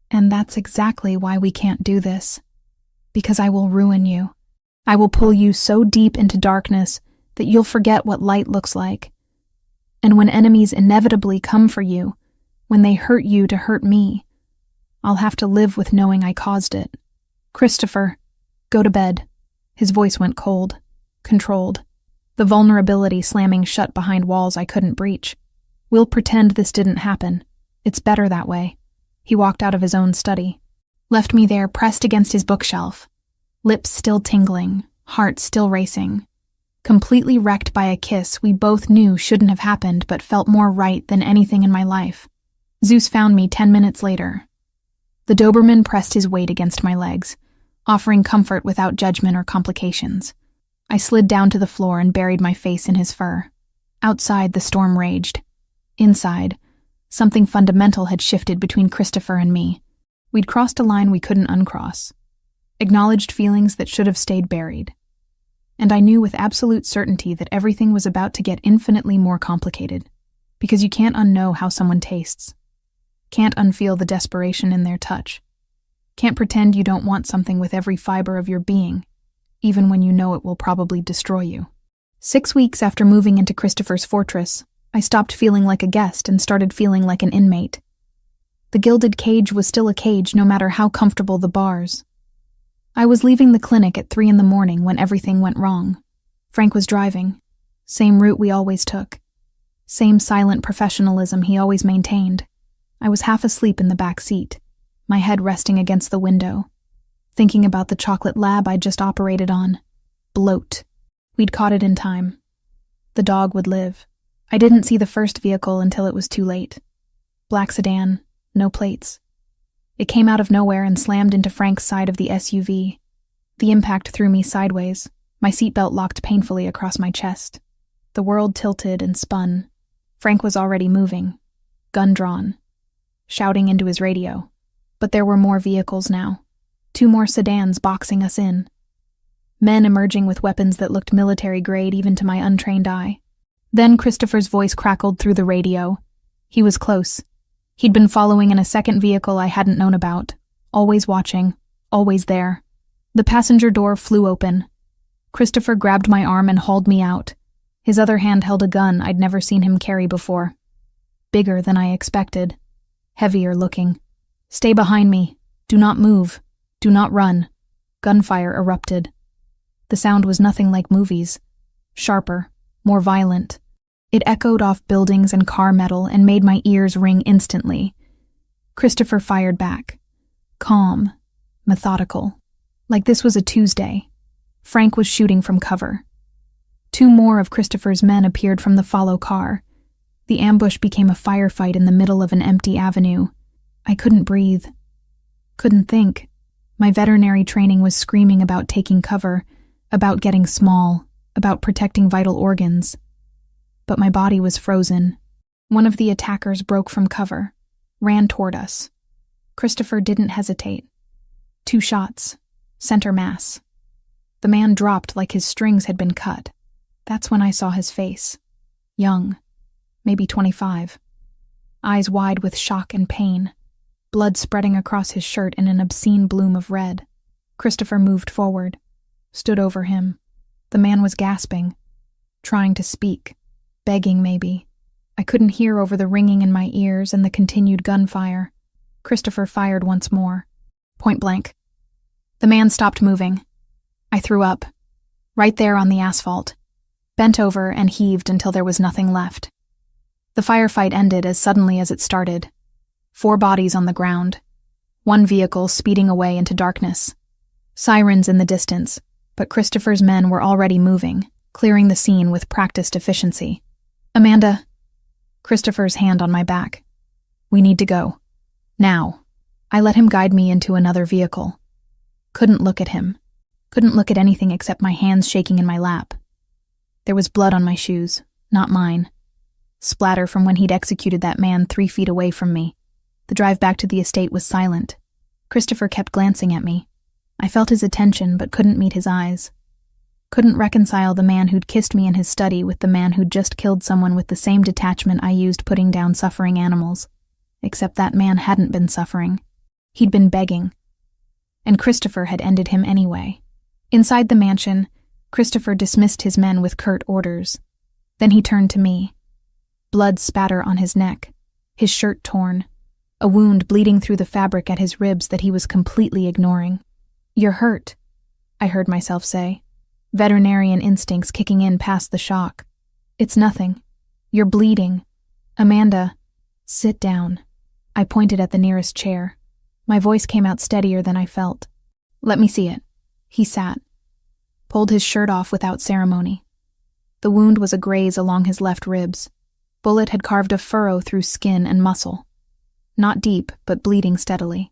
"And that's exactly why we can't do this. Because I will ruin you. I will pull you so deep into darkness that you'll forget what light looks like. And when enemies inevitably come for you, when they hurt you to hurt me, I'll have to live with knowing I caused it. Christopher, go to bed." His voice went cold, controlled, the vulnerability slamming shut behind walls I couldn't breach. "We'll pretend this didn't happen. It's better that way." He walked out of his own study, left me there pressed against his bookshelf, lips still tingling, heart still racing, completely wrecked by a kiss we both knew shouldn't have happened but felt more right than anything in my life. Zeus found me 10 minutes later. The Doberman pressed his weight against my legs, offering comfort without judgment or complications. I slid down to the floor and buried my face in his fur. Outside, the storm raged. Inside, something fundamental had shifted between Christopher and me. We'd crossed a line we couldn't uncross, acknowledged feelings that should have stayed buried. And I knew with absolute certainty that everything was about to get infinitely more complicated, because you can't unknow how someone tastes. Can't unfeel the desperation in their touch. Can't pretend you don't want something with every fiber of your being, even when you know it will probably destroy you. 6 weeks after moving into Christopher's fortress, I stopped feeling like a guest and started feeling like an inmate. The gilded cage was still a cage no matter how comfortable the bars. I was leaving the clinic at 3 a.m. when everything went wrong. Frank was driving. Same route we always took. Same silent professionalism he always maintained. I was half asleep in the back seat, my head resting against the window, thinking about the chocolate lab I'd just operated on. Bloat. We'd caught it in time. The dog would live. I didn't see the first vehicle until it was too late. Black sedan, no plates. It came out of nowhere and slammed into Frank's side of the SUV. The impact threw me sideways. My seatbelt locked painfully across my chest. The world tilted and spun. Frank was already moving, gun drawn, shouting into his radio. But there were more vehicles now. 2 more sedans boxing us in. Men emerging with weapons that looked military-grade even to my untrained eye. Then Christopher's voice crackled through the radio. He was close. He'd been following in a second vehicle I hadn't known about. Always watching. Always there. The passenger door flew open. Christopher grabbed my arm and hauled me out. His other hand held a gun I'd never seen him carry before. Bigger than I expected. Heavier looking. "Stay behind me. Do not move. Do not run." Gunfire erupted. The sound was nothing like movies. Sharper. More violent. It echoed off buildings and car metal and made my ears ring instantly. Christopher fired back. Calm. Methodical. Like this was a Tuesday. Frank was shooting from cover. 2 more of Christopher's men appeared from the follow car. The ambush became a firefight in the middle of an empty avenue. I couldn't breathe. Couldn't think. My veterinary training was screaming about taking cover, about getting small, about protecting vital organs. But my body was frozen. One of the attackers broke from cover, ran toward us. Christopher didn't hesitate. 2 shots. Center mass. The man dropped like his strings had been cut. That's when I saw his face. Young. Maybe 25. Eyes wide with shock and pain. Blood spreading across his shirt in an obscene bloom of red. Christopher moved forward. Stood over him. The man was gasping. Trying to speak. Begging, maybe. I couldn't hear over the ringing in my ears and the continued gunfire. Christopher fired once more. Point blank. The man stopped moving. I threw up. Right there on the asphalt. Bent over and heaved until there was nothing left. The firefight ended as suddenly as it started. 4 bodies on the ground. One vehicle speeding away into darkness. Sirens in the distance, but Christopher's men were already moving, clearing the scene with practiced efficiency. Amanda. Christopher's hand on my back. We need to go. Now. I let him guide me into another vehicle. Couldn't look at him. Couldn't look at anything except my hands shaking in my lap. There was blood on my shoes, not mine. Splatter from when he'd executed that man 3 feet away from me. The drive back to the estate was silent. Christopher kept glancing at me. I felt his attention but couldn't meet his eyes. Couldn't reconcile the man who'd kissed me in his study with the man who'd just killed someone with the same detachment I used putting down suffering animals. Except that man hadn't been suffering. He'd been begging. And Christopher had ended him anyway. Inside the mansion, Christopher dismissed his men with curt orders. Then he turned to me. Blood spatter on his neck, his shirt torn, a wound bleeding through the fabric at his ribs that he was completely ignoring. You're hurt, I heard myself say, veterinarian instincts kicking in past the shock. It's nothing. You're bleeding. Amanda, sit down. I pointed at the nearest chair. My voice came out steadier than I felt. Let me see it. He sat. Pulled his shirt off without ceremony. The wound was a graze along his left ribs. Bullet had carved a furrow through skin and muscle. Not deep, but bleeding steadily.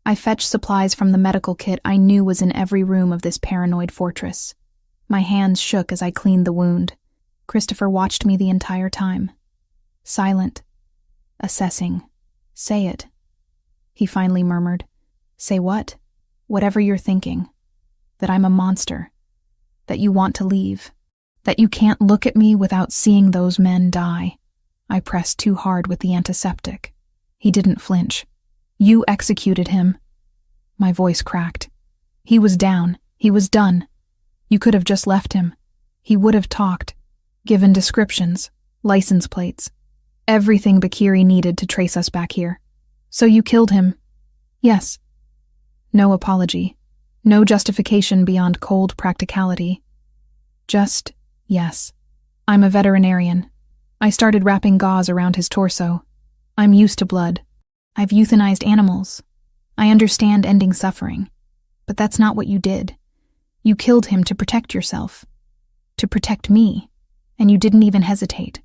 I fetched supplies from the medical kit I knew was in every room of this paranoid fortress. My hands shook as I cleaned the wound. Christopher watched me the entire time. Silent. Assessing. Say it. He finally murmured. Say what? Whatever you're thinking. That I'm a monster. That you want to leave. That you can't look at me without seeing those men die. I pressed too hard with the antiseptic. He didn't flinch. You executed him. My voice cracked. He was down. He was done. You could have just left him. He would have talked. Given descriptions. License plates. Everything Bakiri needed to trace us back here. So you killed him? Yes. No apology. No justification beyond cold practicality. Just, yes. I'm a veterinarian. I started wrapping gauze around his torso. I'm used to blood. I've euthanized animals. I understand ending suffering. But that's not what you did. You killed him to protect yourself. To protect me. And you didn't even hesitate.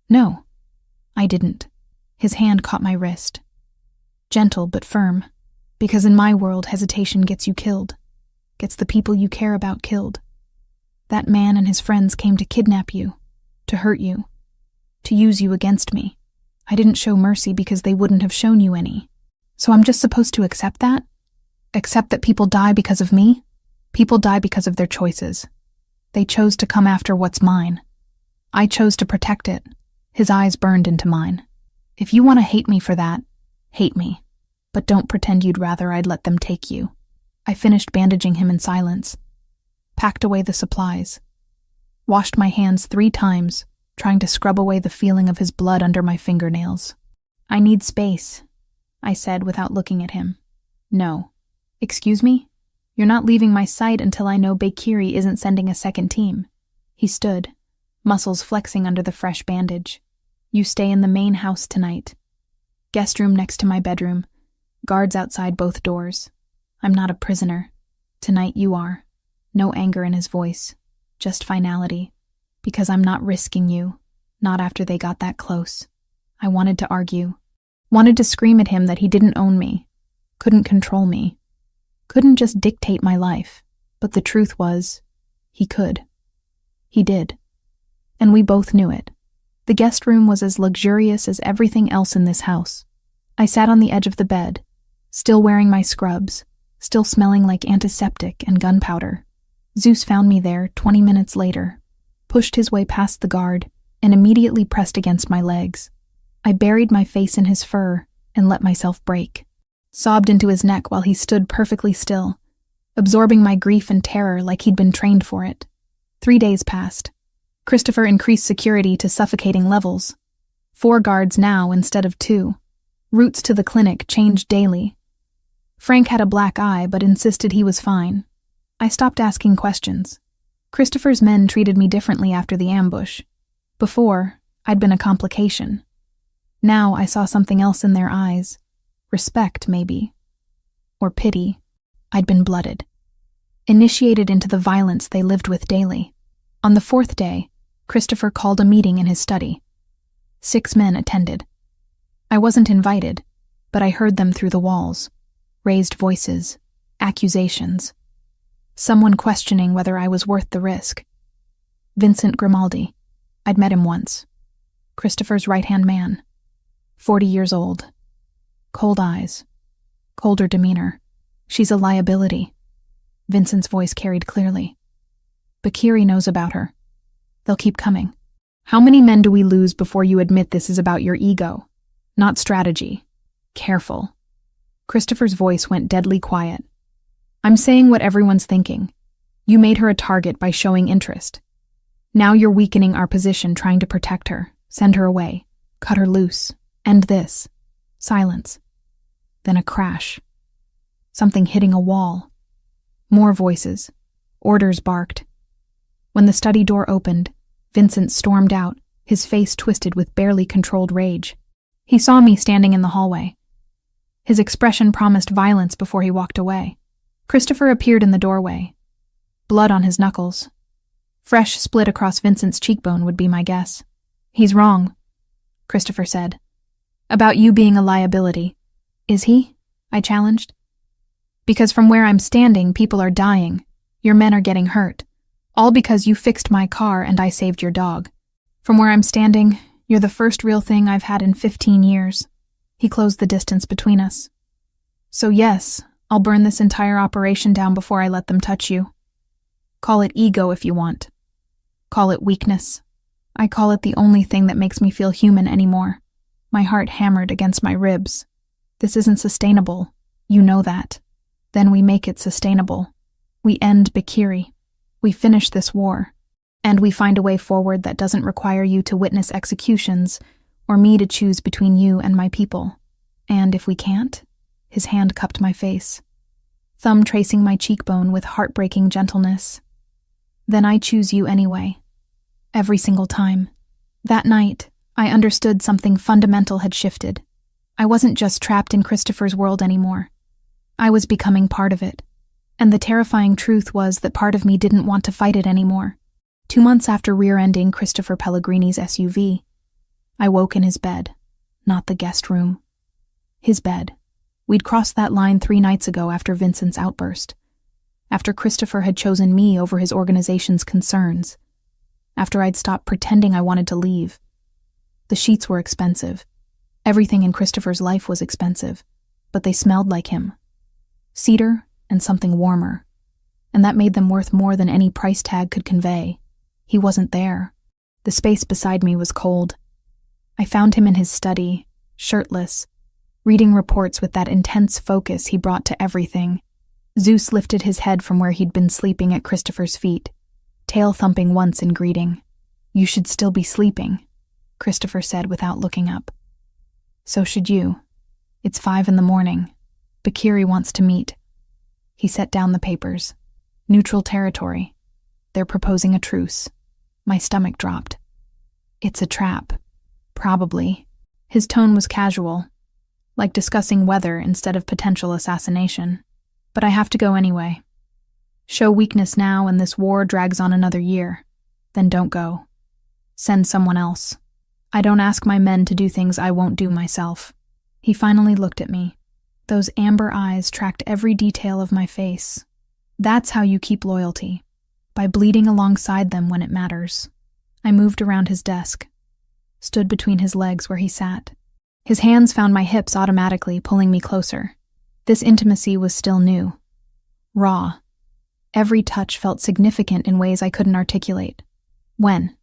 No, I didn't. His hand caught my wrist. Gentle but firm. Because in my world, hesitation gets you killed. Gets the people you care about killed. That man and his friends came to kidnap you. To hurt you. To use you against me. I didn't show mercy because they wouldn't have shown you any. So I'm just supposed to accept that? Accept that people die because of me? People die because of their choices. They chose to come after what's mine. I chose to protect it. His eyes burned into mine. If you want to hate me for that, hate me. But don't pretend you'd rather I'd let them take you. I finished bandaging him in silence. Packed away the supplies. Washed my hands 3 times, trying to scrub away the feeling of his blood under my fingernails. I need space, I said without looking at him. No. Excuse me? You're not leaving my sight until I know Bakiri isn't sending a second team. He stood, muscles flexing under the fresh bandage. You stay in the main house tonight. Guest room next to my bedroom. Guards outside both doors. I'm not a prisoner. Tonight you are. No anger in his voice. Just finality. Because I'm not risking you. Not after they got that close. I wanted to argue. Wanted to scream at him that he didn't own me. Couldn't control me. Couldn't just dictate my life. But the truth was, he could. He did. And we both knew it. The guest room was as luxurious as everything else in this house. I sat on the edge of the bed, still wearing my scrubs, still smelling like antiseptic and gunpowder. Zeus found me there 20 minutes later, pushed his way past the guard, and immediately pressed against my legs. I buried my face in his fur and let myself break. Sobbed into his neck while he stood perfectly still, absorbing my grief and terror like he'd been trained for it. 3 days passed. Christopher increased security to suffocating levels. 4 guards now instead of 2. Routes to the clinic changed daily. Frank had a black eye but insisted he was fine. I stopped asking questions. Christopher's men treated me differently after the ambush. Before, I'd been a complication. Now I saw something else in their eyes. Respect, maybe. or pity. I'd been blooded, initiated into the violence they lived with daily. On the fourth day, Christopher called a meeting in his study. 6 men attended. I wasn't invited, but I heard them through the walls. Raised voices, accusations. Someone questioning whether I was worth the risk. Vincent Grimaldi. I'd met him once. Christopher's right-hand man. 40 years old. Cold eyes. Colder demeanor. She's a liability. Vincent's voice carried clearly. Bakiri knows about her. They'll keep coming. How many men do we lose before you admit this is about your ego? Not strategy. Careful. Christopher's voice went deadly quiet. I'm saying what everyone's thinking. You made her a target by showing interest. Now you're weakening our position trying to protect her, send her away, cut her loose, end this. Silence. Then a crash. Something hitting a wall. More voices. Orders barked. When the study door opened, Vincent stormed out, his face twisted with barely controlled rage. He saw me standing in the hallway. His expression promised violence before he walked away. Christopher appeared in the doorway. Blood on his knuckles. Fresh split across Vincent's cheekbone would be my guess. He's wrong, Christopher said. About you being a liability. Is he? I challenged. Because from where I'm standing, people are dying. Your men are getting hurt. All because you fixed my car and I saved your dog. From where I'm standing, you're the first real thing I've had in 15 years. He closed the distance between us. So yes, I'll burn this entire operation down before I let them touch you. Call it ego if you want. Call it weakness. I call it the only thing that makes me feel human anymore. My heart hammered against my ribs. This isn't sustainable. You know that. Then we make it sustainable. We end Bakiri. We finish this war. And we find a way forward that doesn't require you to witness executions or me to choose between you and my people. And if we can't? His hand cupped my face, thumb tracing my cheekbone with heartbreaking gentleness. Then I choose you anyway. Every single time. That night, I understood something fundamental had shifted. I wasn't just trapped in Christopher's world anymore. I was becoming part of it. And the terrifying truth was that part of me didn't want to fight it anymore. 2 months after rear-ending Christopher Pellegrini's SUV, I woke in his bed, not the guest room. His bed. We'd crossed that line 3 nights ago after Vincent's outburst. After Christopher had chosen me over his organization's concerns. After I'd stopped pretending I wanted to leave. The sheets were expensive. Everything in Christopher's life was expensive, but they smelled like him. Cedar and something warmer. And that made them worth more than any price tag could convey. He wasn't there. The space beside me was cold. I found him in his study, shirtless, reading reports with that intense focus he brought to everything. Zeus lifted his head from where he'd been sleeping at Christopher's feet, tail thumping once in greeting. You should still be sleeping, Christopher said without looking up. So should you. It's 5 a.m. Bakiri wants to meet. He set down the papers. Neutral territory. They're proposing a truce. My stomach dropped. It's a trap. Probably. His tone was casual, like discussing weather instead of potential assassination. But I have to go anyway. Show weakness now and this war drags on another year. Then don't go. Send someone else. I don't ask my men to do things I won't do myself. He finally looked at me. Those amber eyes tracked every detail of my face. That's how you keep loyalty. By bleeding alongside them when it matters. I moved around his desk. Stood between his legs where he sat. His hands found my hips automatically, pulling me closer. This intimacy was still new. Raw. Every touch felt significant in ways I couldn't articulate. When?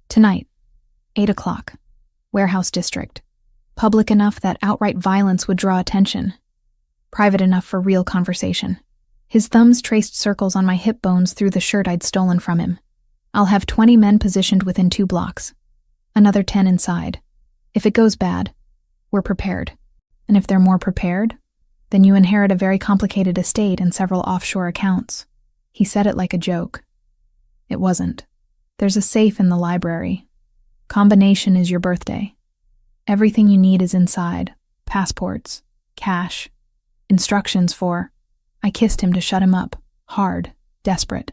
Tonight. 8 o'clock. Warehouse district. Public enough that outright violence would draw attention. Private enough for real conversation. His thumbs traced circles on my hip bones through the shirt I'd stolen from him. I'll have 20 men positioned within 2 blocks. Another 10 inside. If it goes bad, we're prepared. And if they're more prepared, then you inherit a very complicated estate and several offshore accounts. He said it like a joke. It wasn't. There's a safe in the library. Combination is your birthday. Everything you need is inside. Passports. Cash. Instructions for... I kissed him to shut him up, hard, desperate.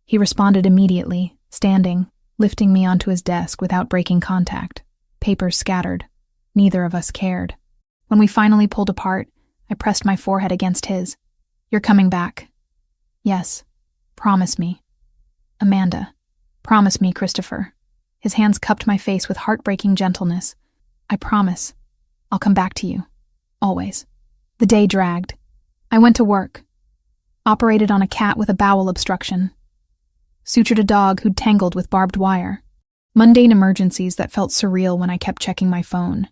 He responded immediately, standing, lifting me onto his desk without breaking contact. Papers scattered. Neither of us cared. When we finally pulled apart, I pressed my forehead against his. You're coming back. Yes. Promise me. Amanda. Promise me, Christopher. His hands cupped my face with heartbreaking gentleness. I promise. I'll come back to you. Always. The day dragged. I went to work. Operated on a cat with a bowel obstruction. Sutured a dog who'd tangled with barbed wire. Mundane emergencies that felt surreal when I kept checking my phone,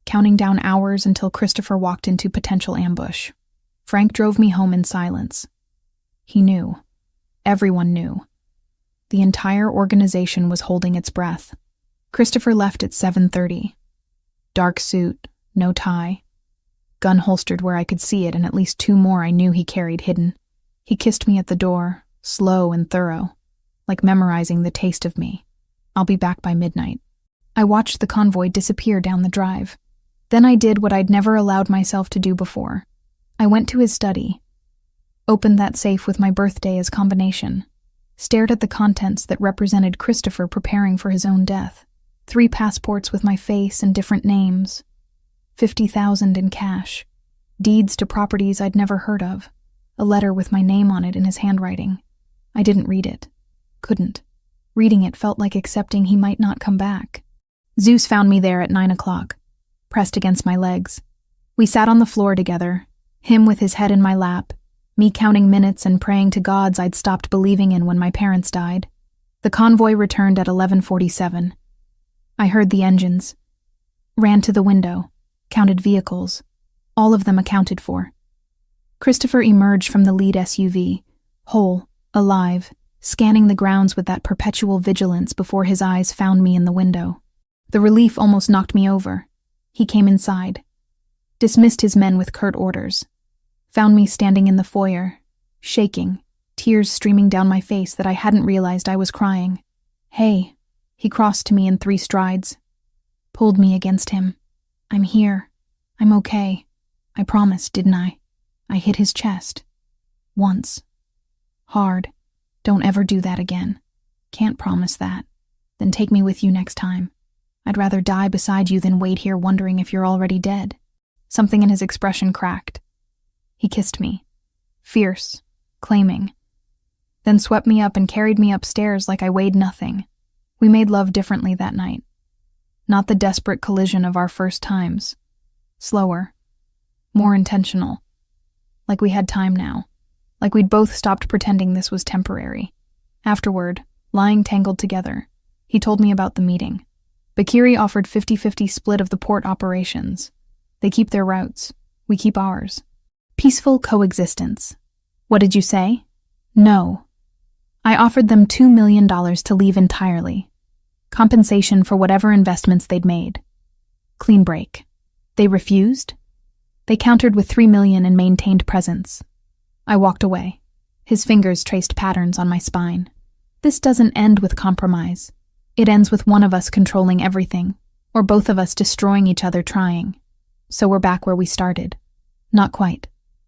counting down hours until Christopher walked into potential ambush. Frank drove me home in silence. He knew. Everyone knew. The entire organization was holding its breath. Christopher left at 7:30. Dark suit, no tie. Gun holstered where I could see it, and at least 2 more I knew he carried hidden. He kissed me at the door, slow and thorough, like memorizing the taste of me. I'll be back by midnight. I watched the convoy disappear down the drive. Then I did what I'd never allowed myself to do before. I went to his study, opened that safe with my birthday as combination, stared at the contents that represented Christopher preparing for his own death. 3 passports with my face and different names. 50,000 in cash. Deeds to properties I'd never heard of. A letter with my name on it in his handwriting. I didn't read it. Couldn't. Reading it felt like accepting he might not come back. Zeus found me there at 9 o'clock, pressed against my legs. We sat on the floor together, him with his head in my lap, me counting minutes and praying to gods I'd stopped believing in when my parents died. The convoy returned at 11:47. I heard the engines. Ran to the window, counted vehicles, all of them accounted for. Christopher emerged from the lead SUV, whole, alive, scanning the grounds with that perpetual vigilance before his eyes found me in the window. The relief almost knocked me over. He came inside, dismissed his men with curt orders, found me standing in the foyer, shaking, tears streaming down my face that I hadn't realized I was crying. Hey, he crossed to me in 3 strides, pulled me against him. I'm here. I'm okay. I promised, didn't I? I hit his chest. Once. Hard. Don't ever do that again. Can't promise that. Then take me with you next time. I'd rather die beside you than wait here wondering if you're already dead. Something in his expression cracked. He kissed me. Fierce. Claiming. Then swept me up and carried me upstairs like I weighed nothing. We made love differently that night. Not the desperate collision of our first times. Slower. More intentional. Like we had time now. Like we'd both stopped pretending this was temporary. Afterward, lying tangled together, he told me about the meeting. Bakiri offered 50-50 split of the port operations. They keep their routes. We keep ours. Peaceful coexistence. What did you say? No. I offered them $2 million to leave entirely. Compensation for whatever investments they'd made. Clean break. They refused? They countered with $3 million and maintained presence. I walked away. His fingers traced patterns on my spine. This doesn't end with compromise. It ends with one of us controlling everything, or both of us destroying each other trying. So we're back where we started. Not quite.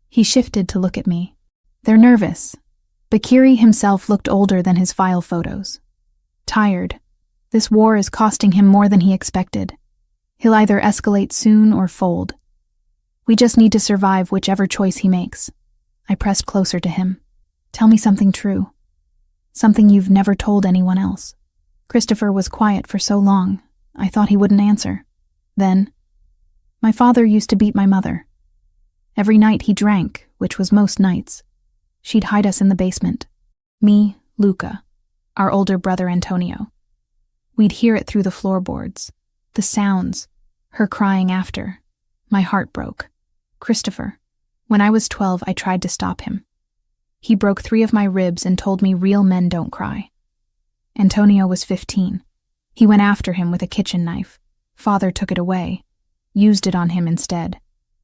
He shifted to look at me. They're nervous. Bakiri himself looked older than his file photos. Tired. This war is costing him more than he expected. He'll either escalate soon or fold. We just need to survive whichever choice he makes. I pressed closer to him. Tell me something true. Something you've never told anyone else. Christopher was quiet for so long, I thought he wouldn't answer. Then, my father used to beat my mother. Every night he drank, which was most nights. She'd hide us in the basement. Me, Luca, our older brother Antonio. We'd hear it through the floorboards. The sounds, her crying after. My heart broke. Christopher. When I was 12, I tried to stop him. He broke 3 of my ribs and told me real men don't cry. Antonio was 15. He went after him with a kitchen knife. Father took it away, used it on him instead.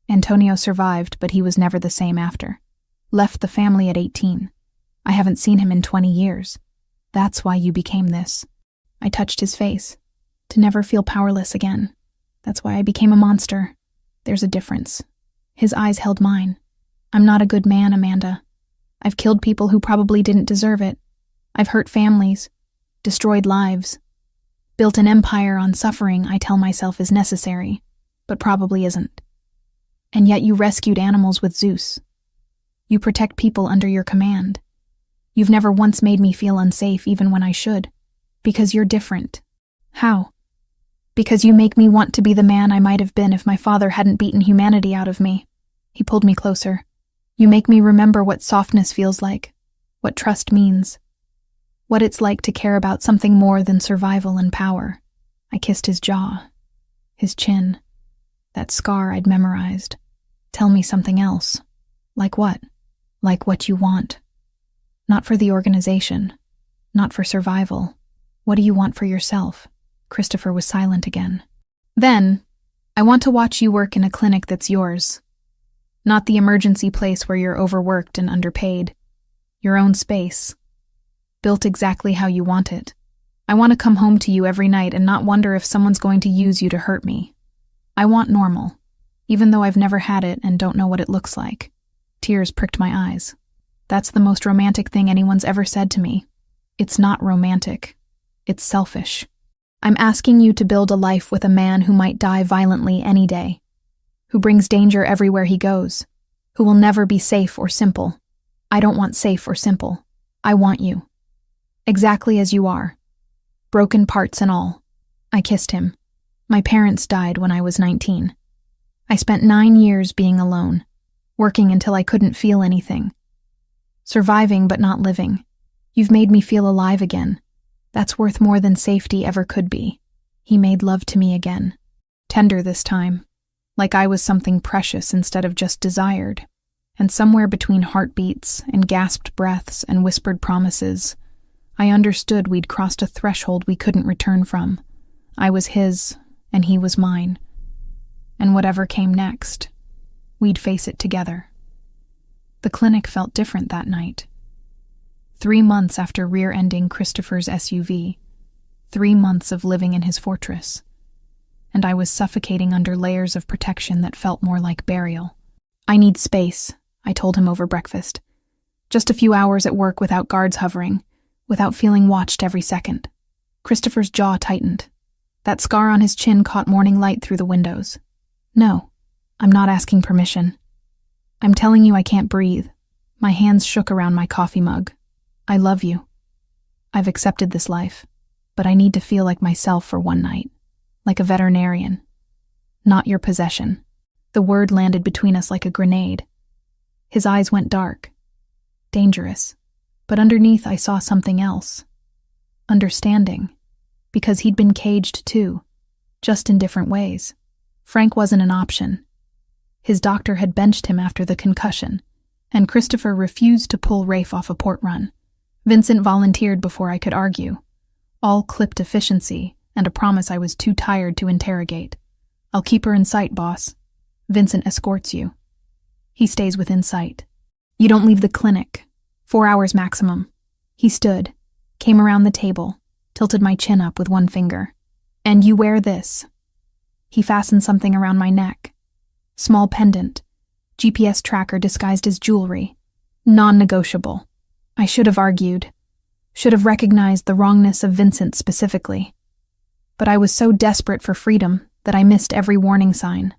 Antonio survived, but he was never the same after. Left the family at 18. I haven't seen him in 20 years. That's why you became this. I touched his face, to never feel powerless again. That's why I became a monster. There's a difference. His eyes held mine. I'm not a good man, Amanda. I've killed people who probably didn't deserve it. I've hurt families, destroyed lives, built an empire on suffering I tell myself is necessary, but probably isn't. And yet you rescued animals with Zeus. You protect people under your command. You've never once made me feel unsafe even when I should. Because you're different. How? Because you make me want to be the man I might have been if my father hadn't beaten humanity out of me. He pulled me closer. You make me remember what softness feels like, what trust means, what it's like to care about something more than survival and power. I kissed his jaw, his chin, that scar I'd memorized. Tell me something else. Like what? Like what you want. Not for the organization, not for survival. What do you want for yourself? Christopher was silent again. Then, I want to watch you work in a clinic that's yours. Not the emergency place where you're overworked and underpaid. Your own space. Built exactly how you want it. I want to come home to you every night and not wonder if someone's going to use you to hurt me. I want normal, even though I've never had it and don't know what it looks like. Tears pricked my eyes. That's the most romantic thing anyone's ever said to me. It's not romantic. It's selfish. I'm asking you to build a life with a man who might die violently any day, who brings danger everywhere he goes, who will never be safe or simple. I don't want safe or simple. I want you. Exactly as you are. Broken parts and all. I kissed him. My parents died when I was 19. I spent 9 years being alone, working until I couldn't feel anything. Surviving but not living. You've made me feel alive again. That's worth more than safety ever could be. He made love to me again. Tender this time. Like I was something precious instead of just desired. And somewhere between heartbeats and gasped breaths and whispered promises, I understood we'd crossed a threshold we couldn't return from. I was his, and he was mine. And whatever came next, we'd face it together. The clinic felt different that night. 3 months after rear-ending Christopher's SUV, 3 months of living in his fortress, and I was suffocating under layers of protection that felt more like burial. I need space, I told him over breakfast. Just a few hours at work without guards hovering, without feeling watched every second. Christopher's jaw tightened. That scar on his chin caught morning light through the windows. No, I'm not asking permission. I'm telling you I can't breathe. My hands shook around my coffee mug. I love you. I've accepted this life, but I need to feel like myself for one night, like a veterinarian. Not your possession. The word landed between us like a grenade. His eyes went dark. Dangerous. But underneath I saw something else. Understanding. Because he'd been caged too, just in different ways. Frank wasn't an option. His doctor had benched him after the concussion, and Christopher refused to pull Rafe off a port run. Vincent volunteered before I could argue. All clipped efficiency and a promise I was too tired to interrogate. I'll keep her in sight, boss. Vincent escorts you. He stays within sight. You don't leave the clinic. 4 hours maximum. He stood, came around the table, tilted my chin up with one finger. And you wear this. He fastened something around my neck. Small pendant. GPS tracker disguised as jewelry. Non-negotiable. I should have argued. Should have recognized the wrongness of Vincent specifically. But I was so desperate for freedom that I missed every warning sign.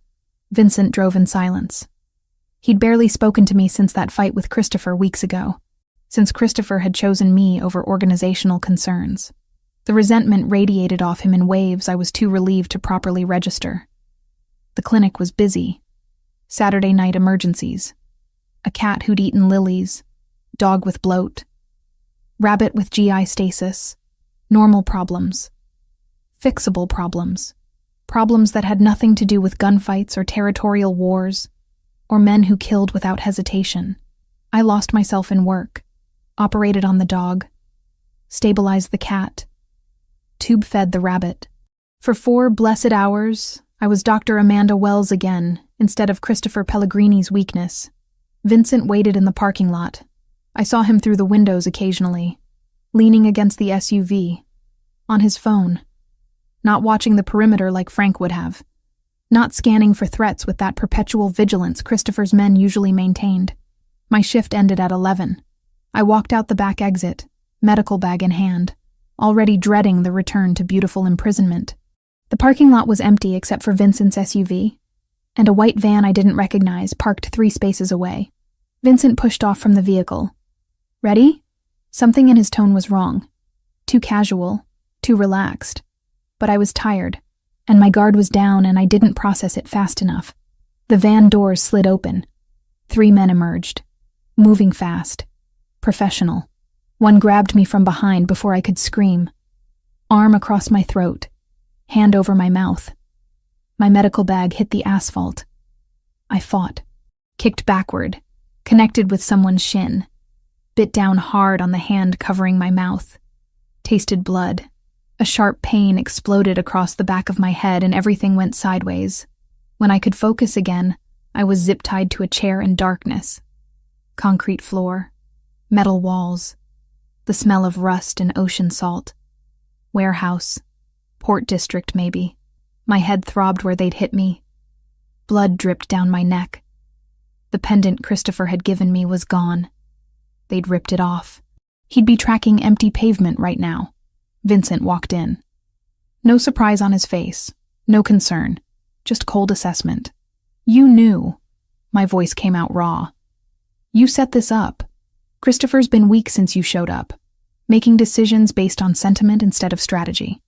Vincent drove in silence. He'd barely spoken to me since that fight with Christopher weeks ago, since Christopher had chosen me over organizational concerns. The resentment radiated off him in waves I was too relieved to properly register. The clinic was busy. Saturday night emergencies. A cat who'd eaten lilies. Dog with bloat. Rabbit with GI stasis. Normal problems. Fixable problems. Problems that had nothing to do with gunfights or territorial wars, or men who killed without hesitation. I lost myself in work. Operated on the dog. Stabilized the cat. Tube-fed the rabbit. For 4 blessed hours, I was Dr. Amanda Wells again, instead of Christopher Pellegrini's weakness. Vincent waited in the parking lot. I saw him through the windows occasionally, leaning against the SUV, on his phone, not watching the perimeter like Frank would have. not scanning for threats with that perpetual vigilance Christopher's men usually maintained. My shift ended at 11. I walked out the back exit, medical bag in hand, already dreading the return to beautiful imprisonment. The parking lot was empty except for Vincent's SUV, and a white van I didn't recognize parked 3 spaces away. Vincent pushed off from the vehicle. "Ready?" Something in his tone was wrong. Too casual, too relaxed. But I was tired, and my guard was down and I didn't process it fast enough. The van doors slid open. 3 men emerged, moving fast, professional. One grabbed me from behind before I could scream. Arm across my throat, hand over my mouth. My medical bag hit the asphalt. I fought, kicked backward, connected with someone's shin, bit down hard on the hand covering my mouth, tasted blood. A sharp pain exploded across the back of my head and everything went sideways. When I could focus again, I was zip-tied to a chair in darkness. Concrete floor, metal walls, the smell of rust and ocean salt. Warehouse, port district maybe. My head throbbed where they'd hit me. Blood dripped down my neck. The pendant Christopher had given me was gone. They'd ripped it off. He'd be tracking empty pavement right now. Vincent walked in. No surprise on his face, no concern, just cold assessment. "You knew." My voice came out raw. "You set this up. Christopher's been weak since you showed up, making decisions based on sentiment instead of strategy."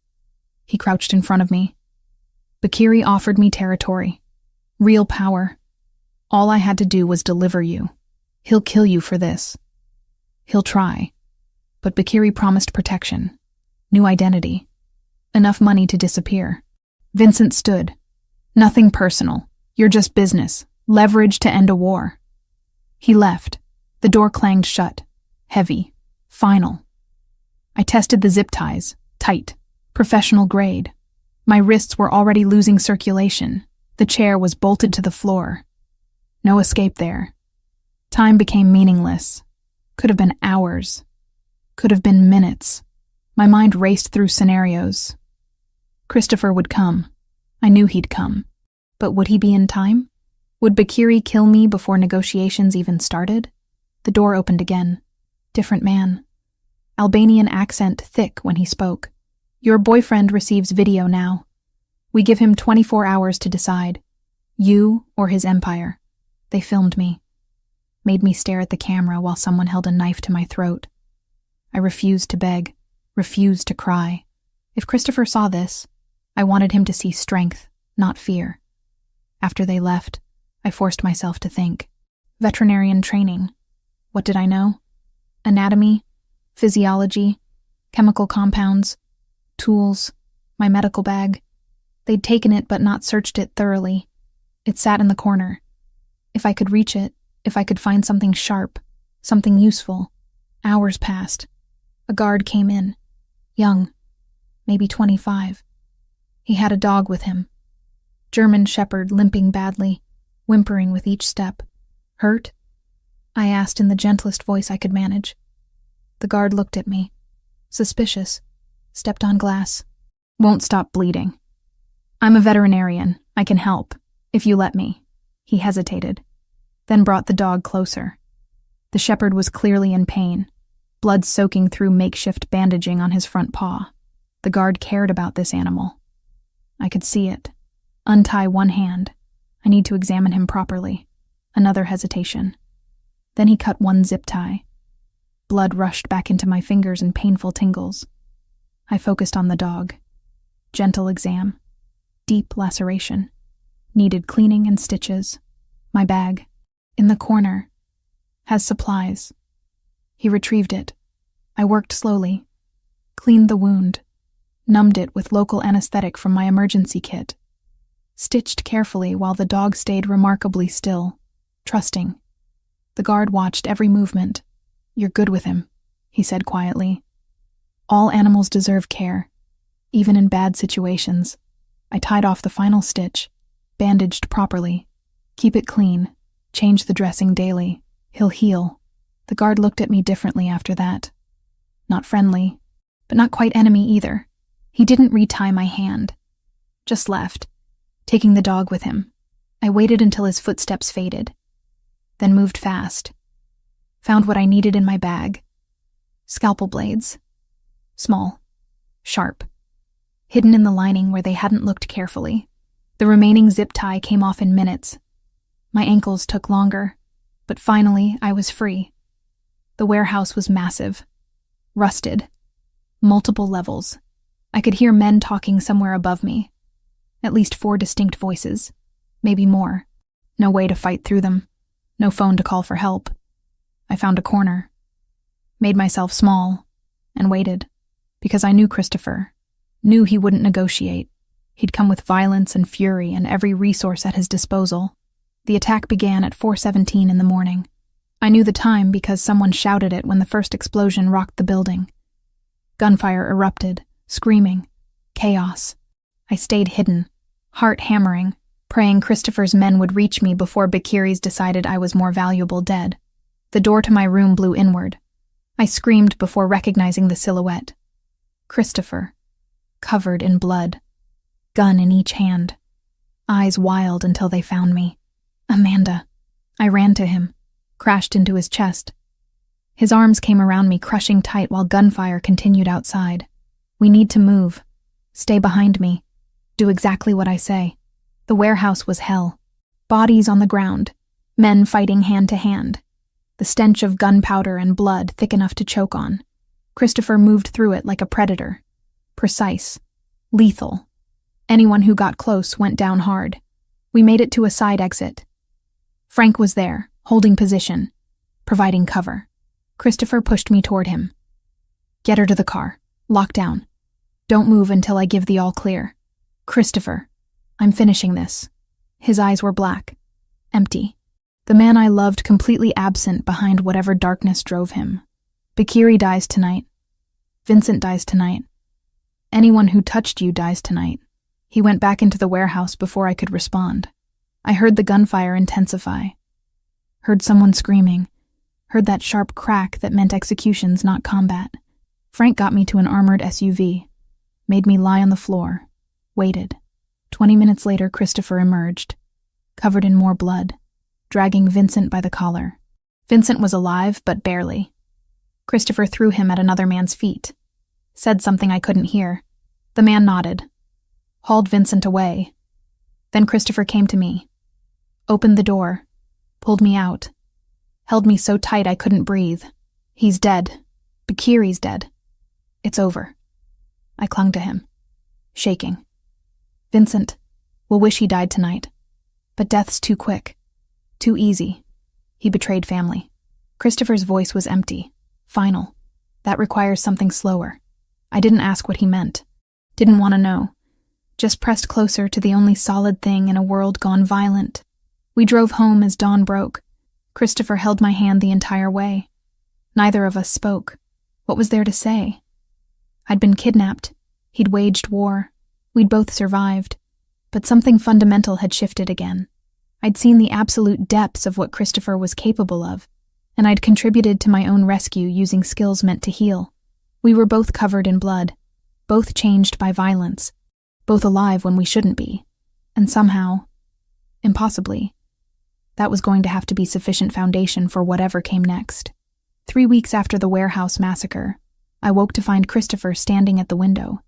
He crouched in front of me. "Bakiri offered me territory, real power. All I had to do was deliver you. He'll kill you for this. He'll try. But Bakiri promised protection. New identity. Enough money to disappear." Vincent stood. "Nothing personal. You're just business. Leverage to end a war." He left. The door clanged shut. Heavy. Final. I tested the zip ties. Tight. Professional grade. My wrists were already losing circulation. The chair was bolted to the floor. No escape there. Time became meaningless. Could have been hours. Could have been minutes. My mind raced through scenarios. Christopher would come. I knew he'd come. But would he be in time? Would Bakiri kill me before negotiations even started? The door opened again. Different man. Albanian accent thick when he spoke. "Your boyfriend receives video now. We give him 24 hours to decide. You or his empire." They filmed me. Made me stare at the camera while someone held a knife to my throat. I refused to beg. Refused to cry. If Christopher saw this, I wanted him to see strength, not fear. After they left, I forced myself to think. Veterinarian training. What did I know? Anatomy, physiology, chemical compounds, tools, my medical bag. They'd taken it but not searched it thoroughly. It sat in the corner. If I could reach it, if I could find something sharp, something useful. Hours passed. A guard came in. Young, maybe 25. He had a dog with him. German shepherd limping badly, whimpering with each step. "Hurt?" I asked in the gentlest voice I could manage. The guard looked at me. Suspicious. Stepped on glass. "Won't stop bleeding. I'm a veterinarian. I can help, if you let me." He hesitated, then brought the dog closer. The shepherd was clearly in pain. Blood soaking through makeshift bandaging on his front paw. The guard cared about this animal. I could see it. Untie one hand. I need to examine him properly. Another hesitation. Then he cut one zip tie. Blood rushed back into my fingers in painful tingles. I focused on the dog. Gentle exam. Deep laceration. Needed cleaning and stitches. My bag. In the corner. Has supplies. He retrieved it. I worked slowly. Cleaned the wound. Numbed it with local anesthetic from my emergency kit. Stitched carefully while the dog stayed remarkably still, trusting. The guard watched every movement. "You're good with him," he said quietly. "All animals deserve care, even in bad situations." I tied off the final stitch, bandaged properly. "Keep it clean. Change the dressing daily. He'll heal." The guard looked at me differently after that. Not friendly, but not quite enemy either. He didn't retie my hand. Just left. taking the dog with him. I waited until his footsteps faded, then moved fast. Found what I needed in my bag. Scalpel blades. Small. Sharp. Hidden in the lining where they hadn't looked carefully. The remaining zip tie came off in minutes. My ankles took longer, but finally I was free. The warehouse was massive. Rusted. Multiple levels. I could hear men talking somewhere above me. At least 4 distinct voices. Maybe more. No way to fight through them. No phone to call for help. I found a corner. Made myself small. And waited. Because I knew Christopher. Knew he wouldn't negotiate. He'd come with violence and fury and every resource at his disposal. The attack began at 4:17 in the morning. I knew the time because someone shouted it when the first explosion rocked the building. Gunfire erupted, screaming. Chaos. I stayed hidden, heart hammering, praying Christopher's men would reach me before Bikiris decided I was more valuable dead. The door to my room blew inward. I screamed before recognizing the silhouette. Christopher, covered in blood, gun in each hand, eyes wild until they found me. Amanda. I ran to him, crashed into his chest. His arms came around me, crushing tight while gunfire continued outside. We need to move. Stay behind me. Do exactly what I say. The warehouse was hell. Bodies on the ground, men fighting hand to hand. The stench of gunpowder and blood thick enough to choke on. Christopher moved through it like a predator. Precise. Lethal. Anyone who got close went down hard. We made it to a side exit. Frank was there, holding position, providing cover. Christopher pushed me toward him. Get her to the car. Lock down. Don't move until I give the all clear. Christopher, I'm finishing this. His eyes were black, empty. The man I loved completely absent behind whatever darkness drove him. Bikiri dies tonight. Vincent dies tonight. Anyone who touched you dies tonight. He went back into the warehouse before I could respond. I heard the gunfire intensify. Heard someone screaming. Heard that sharp crack that meant executions, not combat. Frank got me to an armored SUV. Made me lie on the floor. Waited. 20 minutes later, Christopher emerged, covered in more blood, dragging Vincent by the collar. Vincent was alive, but barely. Christopher threw him at another man's feet. Said something I couldn't hear. The man nodded. Hauled Vincent away. Then Christopher came to me. Opened the door. Pulled me out. Held me so tight I couldn't breathe. He's dead. Bikiri's dead. It's over. I clung to him, shaking. Vincent, we'll wish he died tonight. But death's too quick. Too easy. He betrayed family. Christopher's voice was empty. Final. That requires something slower. I didn't ask what he meant. Didn't want to know. Just pressed closer to the only solid thing in a world gone violent. We drove home as dawn broke. Christopher held my hand the entire way. Neither of us spoke. What was there to say? I'd been kidnapped. He'd waged war. We'd both survived. But something fundamental had shifted again. I'd seen the absolute depths of what Christopher was capable of, and I'd contributed to my own rescue using skills meant to heal. We were both covered in blood, both changed by violence, both alive when we shouldn't be, and somehow, impossibly, that was going to have to be sufficient foundation for whatever came next. 3 weeks after the warehouse massacre, I woke to find Christopher standing at the window,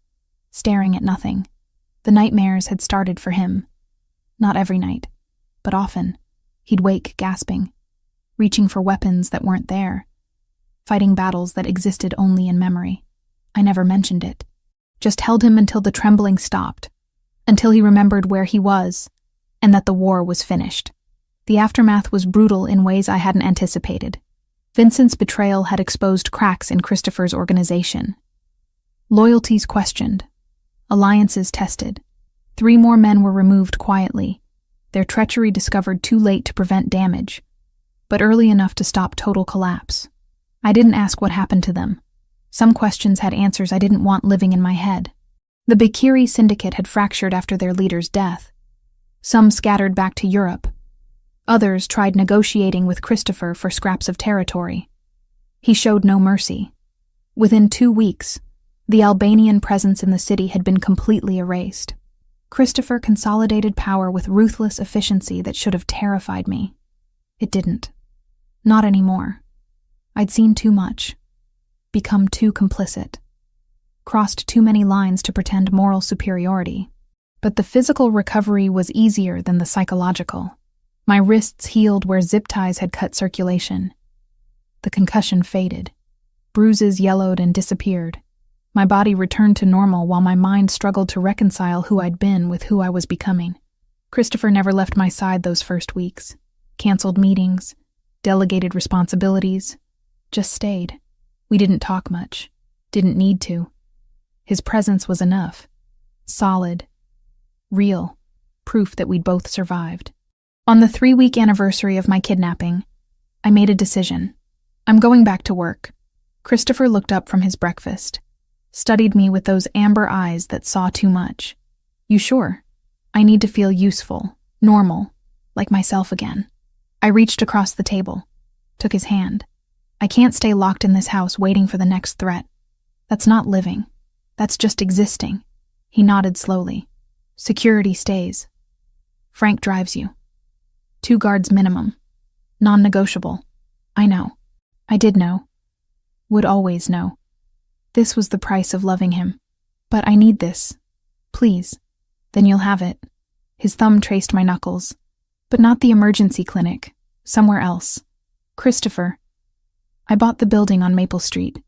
staring at nothing. The nightmares had started for him. Not every night, but often. He'd wake gasping, reaching for weapons that weren't there, fighting battles that existed only in memory. I never mentioned it. Just held him until the trembling stopped, until he remembered where he was, and that the war was finished. The aftermath was brutal in ways I hadn't anticipated. Vincent's betrayal had exposed cracks in Christopher's organization. Loyalties questioned. Alliances tested. 3 more men were removed quietly, their treachery discovered too late to prevent damage, but early enough to stop total collapse. I didn't ask what happened to them. Some questions had answers I didn't want living in my head. The Bikiri syndicate had fractured after their leader's death. Some scattered back to Europe. Others tried negotiating with Christopher for scraps of territory. He showed no mercy. Within 2 weeks, the Albanian presence in the city had been completely erased. Christopher consolidated power with ruthless efficiency that should have terrified me. It didn't. Not anymore. I'd seen too much. Become too complicit. Crossed too many lines to pretend moral superiority. But the physical recovery was easier than the psychological. My wrists healed where zip ties had cut circulation. The concussion faded. Bruises yellowed and disappeared. My body returned to normal while my mind struggled to reconcile who I'd been with who I was becoming. Christopher never left my side those first weeks. Canceled meetings, delegated responsibilities, just stayed. We didn't talk much, didn't need to. His presence was enough. Solid. Real. Proof that we'd both survived. On the 3-week anniversary of my kidnapping, I made a decision. I'm going back to work. Christopher looked up from his breakfast, studied me with those amber eyes that saw too much. You sure? I need to feel useful, normal, like myself again. I reached across the table, took his hand. I can't stay locked in this house waiting for the next threat. That's not living. That's just existing. He nodded slowly. Security stays. Frank drives you. 2 guards minimum. Non-negotiable. I know. I did know. Would always know. This was the price of loving him. But I need this. Please. Then you'll have it. His thumb traced my knuckles. But not the emergency clinic. Somewhere else. Christopher. I bought the building on Maple Street.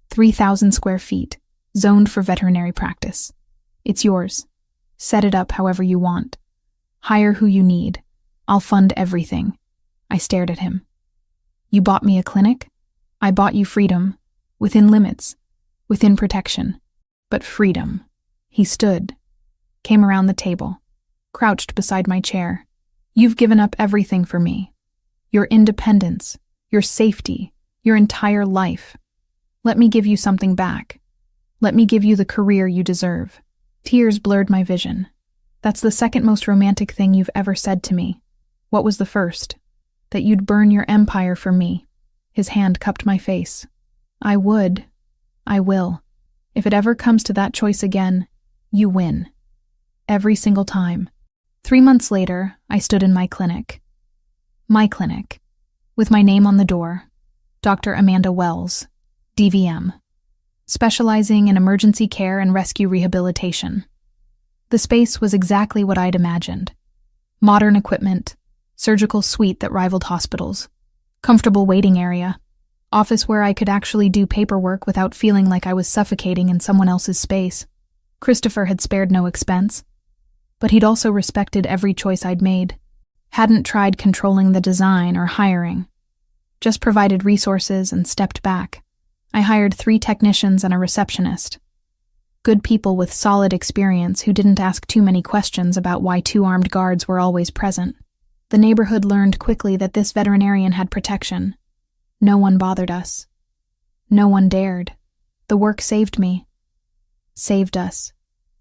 3,000 square feet. Zoned for veterinary practice. It's yours. Set it up however you want. Hire who you need. I'll fund everything. I stared at him. You bought me a clinic? I bought you freedom. Within limits. Within protection. But freedom. He stood. Came around the table. Crouched beside my chair. You've given up everything for me. Your independence. Your safety. Your entire life. Let me give you something back. Let me give you the career you deserve. Tears blurred my vision. That's the second most romantic thing you've ever said to me. What was the first? That you'd burn your empire for me. His hand cupped my face. I would. I will. If it ever comes to that choice again, you win. Every single time. 3 months later, I stood in my clinic. My clinic. With my name on the door. Dr. Amanda Wells, DVM. Specializing in emergency care and rescue rehabilitation. The space was exactly what I'd imagined. Modern equipment, surgical suite that rivaled hospitals, comfortable waiting area, office where I could actually do paperwork without feeling like I was suffocating in someone else's space. Christopher had spared no expense, but he'd also respected every choice I'd made. Hadn't tried controlling the design or hiring. Just provided resources and stepped back. I hired 3 technicians and a receptionist. Good people with solid experience who didn't ask too many questions about why 2 armed guards were always present. The neighborhood learned quickly that this veterinarian had protection. No one bothered us. No one dared. The work saved me. Saved us.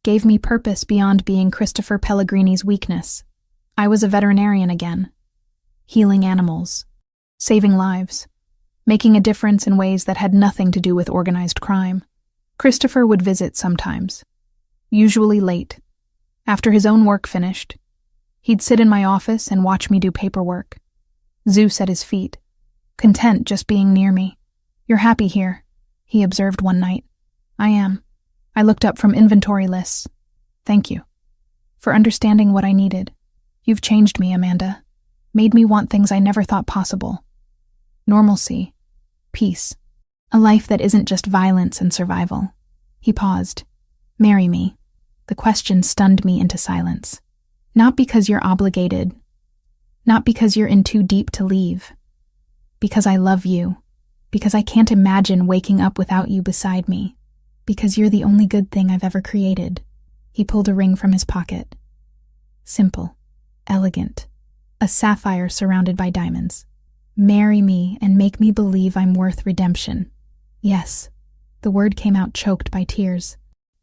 Gave me purpose beyond being Christopher Pellegrini's weakness. I was a veterinarian again. Healing animals. Saving lives. Making a difference in ways that had nothing to do with organized crime. Christopher would visit sometimes. Usually late. After his own work finished. He'd sit in my office and watch me do paperwork. Zeus at his feet. Content just being near me. You're happy here, he observed one night. I am. I looked up from inventory lists. Thank you. For understanding what I needed. You've changed me, Amanda. Made me want things I never thought possible. Normalcy. Peace. A life that isn't just violence and survival. He paused. Marry me. The question stunned me into silence. Not because you're obligated. Not because you're in too deep to leave. Because I love you. Because I can't imagine waking up without you beside me. Because you're the only good thing I've ever created. He pulled a ring from his pocket. Simple. Elegant. A sapphire surrounded by diamonds. Marry me and make me believe I'm worth redemption. Yes. The word came out choked by tears.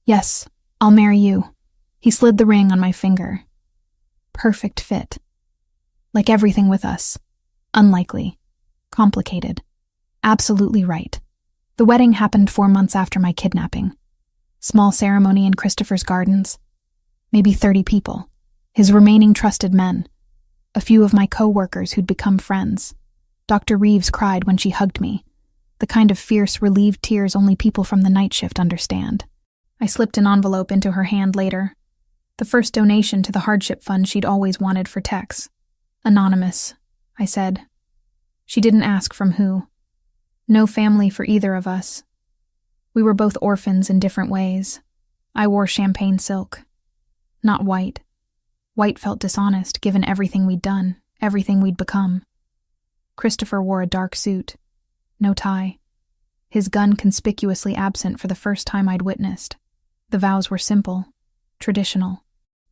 Yes, I'll marry you. He slid the ring on my finger. Perfect fit. Like everything with us. Unlikely. Complicated. Absolutely right. The wedding happened 4 months after my kidnapping. Small ceremony in Christopher's gardens. maybe 30 people, his remaining trusted men, a few of my co-workers who'd become friends. Dr. Reeves cried when she hugged me, the kind of fierce, relieved tears only people from the night shift understand. I slipped an envelope into her hand later, the first donation to the hardship fund she'd always wanted for Tex. Anonymous, I said. She didn't ask from who. No family for either of us. We were both orphans in different ways. I wore champagne silk. Not white. White felt dishonest given everything we'd done, everything we'd become. Christopher wore a dark suit. No tie. His gun conspicuously absent for the first time I'd witnessed. The vows were simple, traditional.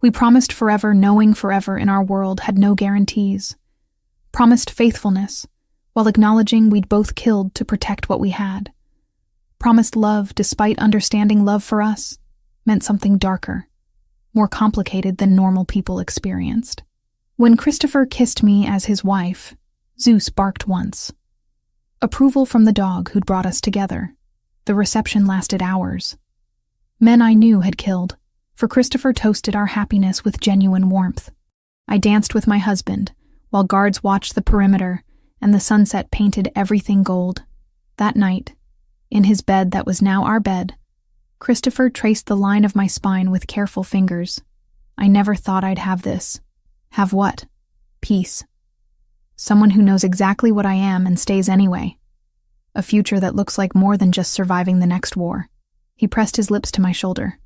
We promised forever, knowing forever in our world had no guarantees. Promised faithfulness, while acknowledging we'd both killed to protect what we had. Promised love despite understanding love for us meant something darker, more complicated than normal people experienced. When Christopher kissed me as his wife, Zeus barked once. Approval from the dog who'd brought us together. The reception lasted hours. Men I knew had killed, for Christopher toasted our happiness with genuine warmth. I danced with my husband, while guards watched the perimeter and the sunset painted everything gold. That night, in his bed that was now our bed, Christopher traced the line of my spine with careful fingers. I never thought I'd have this. Have what? Peace. Someone who knows exactly what I am and stays anyway. A future that looks like more than just surviving the next war. He pressed his lips to my shoulder.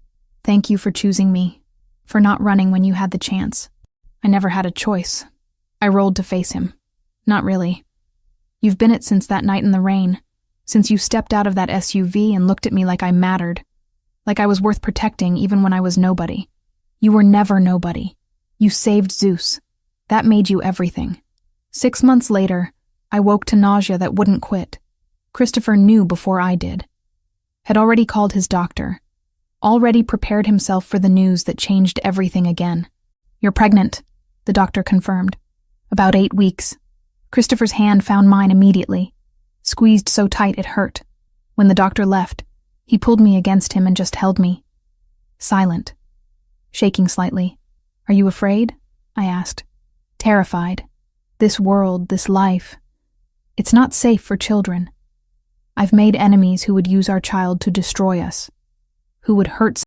Thank you for choosing me, for not running when you had the chance. I never had a choice. I rolled to face him. Not really. You've been it since that night in the rain, since you stepped out of that SUV and looked at me like I mattered, like I was worth protecting even when I was nobody. You were never nobody. You saved Zeus. That made you everything. 6 months later, I woke to nausea that wouldn't quit. Christopher knew before I did. Had already called his doctor. Already prepared himself for the news that changed everything again. You're pregnant, the doctor confirmed. About 8 weeks. Christopher's hand found mine immediately. Squeezed so tight it hurt. When the doctor left, he pulled me against him and just held me. Silent. Shaking slightly. Are you afraid? I asked. Terrified. This world, this life. It's not safe for children. I've made enemies who would use our child to destroy us. Who would hurt